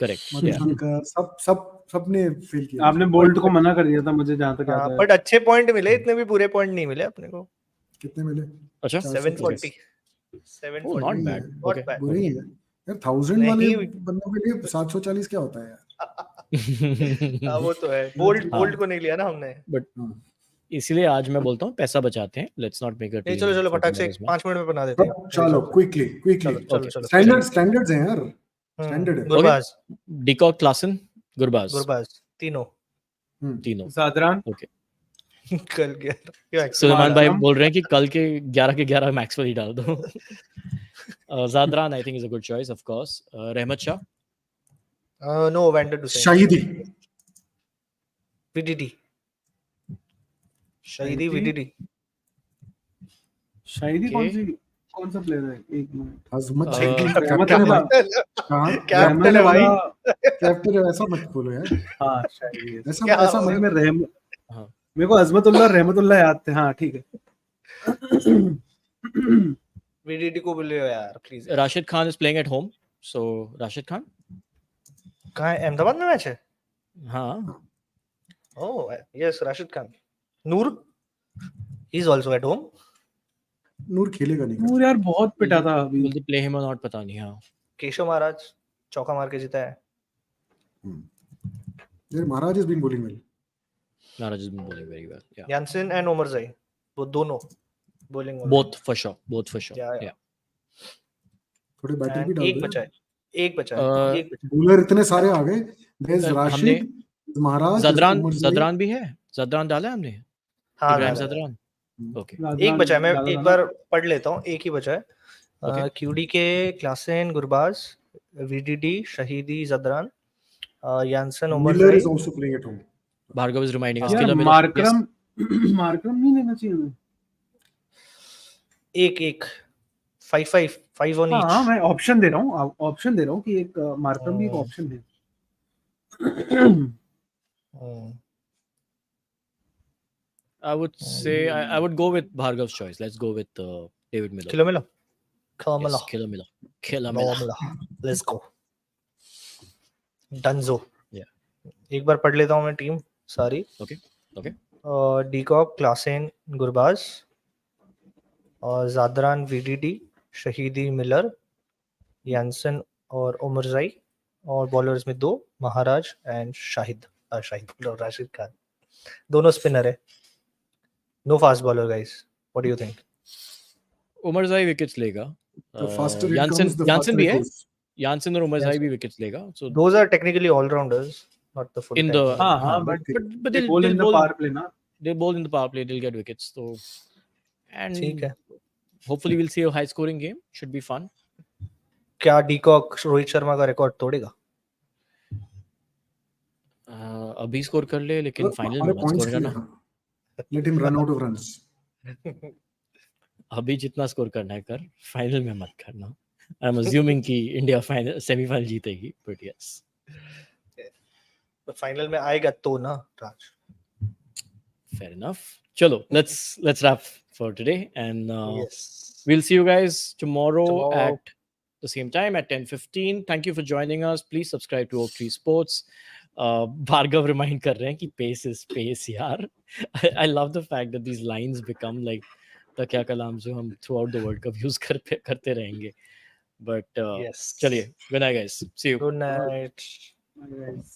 करेक्ट, सबने फेल किया. आपने बोल्ट को मना कर दिया था मुझे जहां तक याद है. बट अच्छे पॉइंट मिले. इतने भी बुरे पॉइंट नहीं मिले अपने को. कितने मिले? अच्छा 740. Not bad. बुरे ही है यार. 1000 वाले बंदों के लिए 740 क्या होता है यार. वो तो है. बोल्ट को नहीं लिया ना हमने. बट इसीलिए आज मैं बोलता हूँ पैसा बचाते हैं. Let's not make it. चलो फटाक से 5 मिनट में बना देते हैं. चलो क्विकली स्टैंडर्ड्स हैं यार. स्टैंडर्ड है. गुरबाज, डिकॉक, क्लासन, गुरबाज तीनों. जादरान. ओके. कल 11 सुलेमान भाई बोल रहे हैं कि कल के 11 के 11 मैक्सवेल ही डाल दो. Zadran I think is a good choice of course. Rahmat Shah. No vendor to से. शहीदी कौन सा प्लेयर है? एक मिनट. अजमत कैप्टन है भाई. कैप्टन है ऐसा मत बोलो यार. हां शायद ऐसा मन में मेरे को अजमतुल्लाह रहमतुल्लाह याद थे. हां ठीक है. वीडीडी को बोलियो यार please. Rashid Khan is playing at home. So Rashid Khan कहां है? अहमदाबाद में मैच है. हां. Oh yes Rashid Khan. Noor he is also at home. Noor खेलेगा नहीं. नूर यार बहुत पिटा था अभी. विल दे प्ले हिम और नॉट पता नहीं. हां केशव महाराज चौका मार के जीता है. यार Maharaj is been bowling well. Maharaj has been bowling very well. Yeah. Jansen and Omar Zai, वो दोनों bowling. Both for sure. Yeah. थोड़े बैटर भी डाल दो. एक बचा है. बॉलर इतने सारे आ गए. There's राशिद, महाराज, जदरान भी है. जदरान डाला है हमने. हाँ जदरान. ओके. एक बचा है. मैं एक बार पढ़ लेता हूँ. एक ही बचा है. क्यूडी के क्लासन, गुरबाज, वीडीडी, शहीदी, Zadran, Janssen, Omar Miller Zai. is also playing at home. Bhargav is reminding us. Markram नहीं लेना चाहिए हमें. एक 5 on हाँ, each. मैं ऑप्शन दे रहा हूँ कि एक मार्करम भी एक ऑप्शन है. I would say I would go with Bhargav's choice. Let's go with David Miller. Killer Miller. Yes, Killer Miller. Killer Miller. Let's go. Dunzo. Yeah. एक बार पढ़ लेता हूँ मैं टीम सारी. Okay. डीकॉक, क्लासेन, गुरबाज, और Zadran, VDD, Shahidi, Miller, Jansen और उमरजाई, और bowlers में 2 महाराज एंड शाहिद राशिद खान. दोनों स्पिनर है. No fast bowler guys. What do you think? Umarzai wickets लेगा. The faster it Jansen comes, the Jansen faster भी it है. goes. Jansen और Umarzai Jansen. भी wickets लेगा. So Those are technically all rounders, not the full in time. the हाँ, but they bowl in the power play ना. They bowl in the power play. They'll get wickets. So and ठीक है. hopefully we'll see a high scoring game. Should be fun. क्या de Kock Rohit Sharma का record तोड़ेगा? अभी score कर ले लेकिन final में हमारे मत points स्कोर करना. clear. Let him run out of runs. अभी जितना स्कोर करना है कर, फाइनल में मत करना. आई एम अज्यूमिंग कि इंडिया फाइनल सेमीफाइनल जीतेगी, बट यस. तो फाइनल में आएगा तो ना राज. Fair enough. Chalo, let's wrap for today, and Yes. we'll see you guys tomorrow at the same time at 10:15. Thank you for joining us. Please subscribe to Oaktree Sports. Bhargav remind कर रहे हैं कि pace is pace यार. I love the fact that these lines become like the क्या कलाम जो हम throughout the World Cup use करते रहेंगे. But Yes. चलिए, good night guys. See you. Good night. Guys.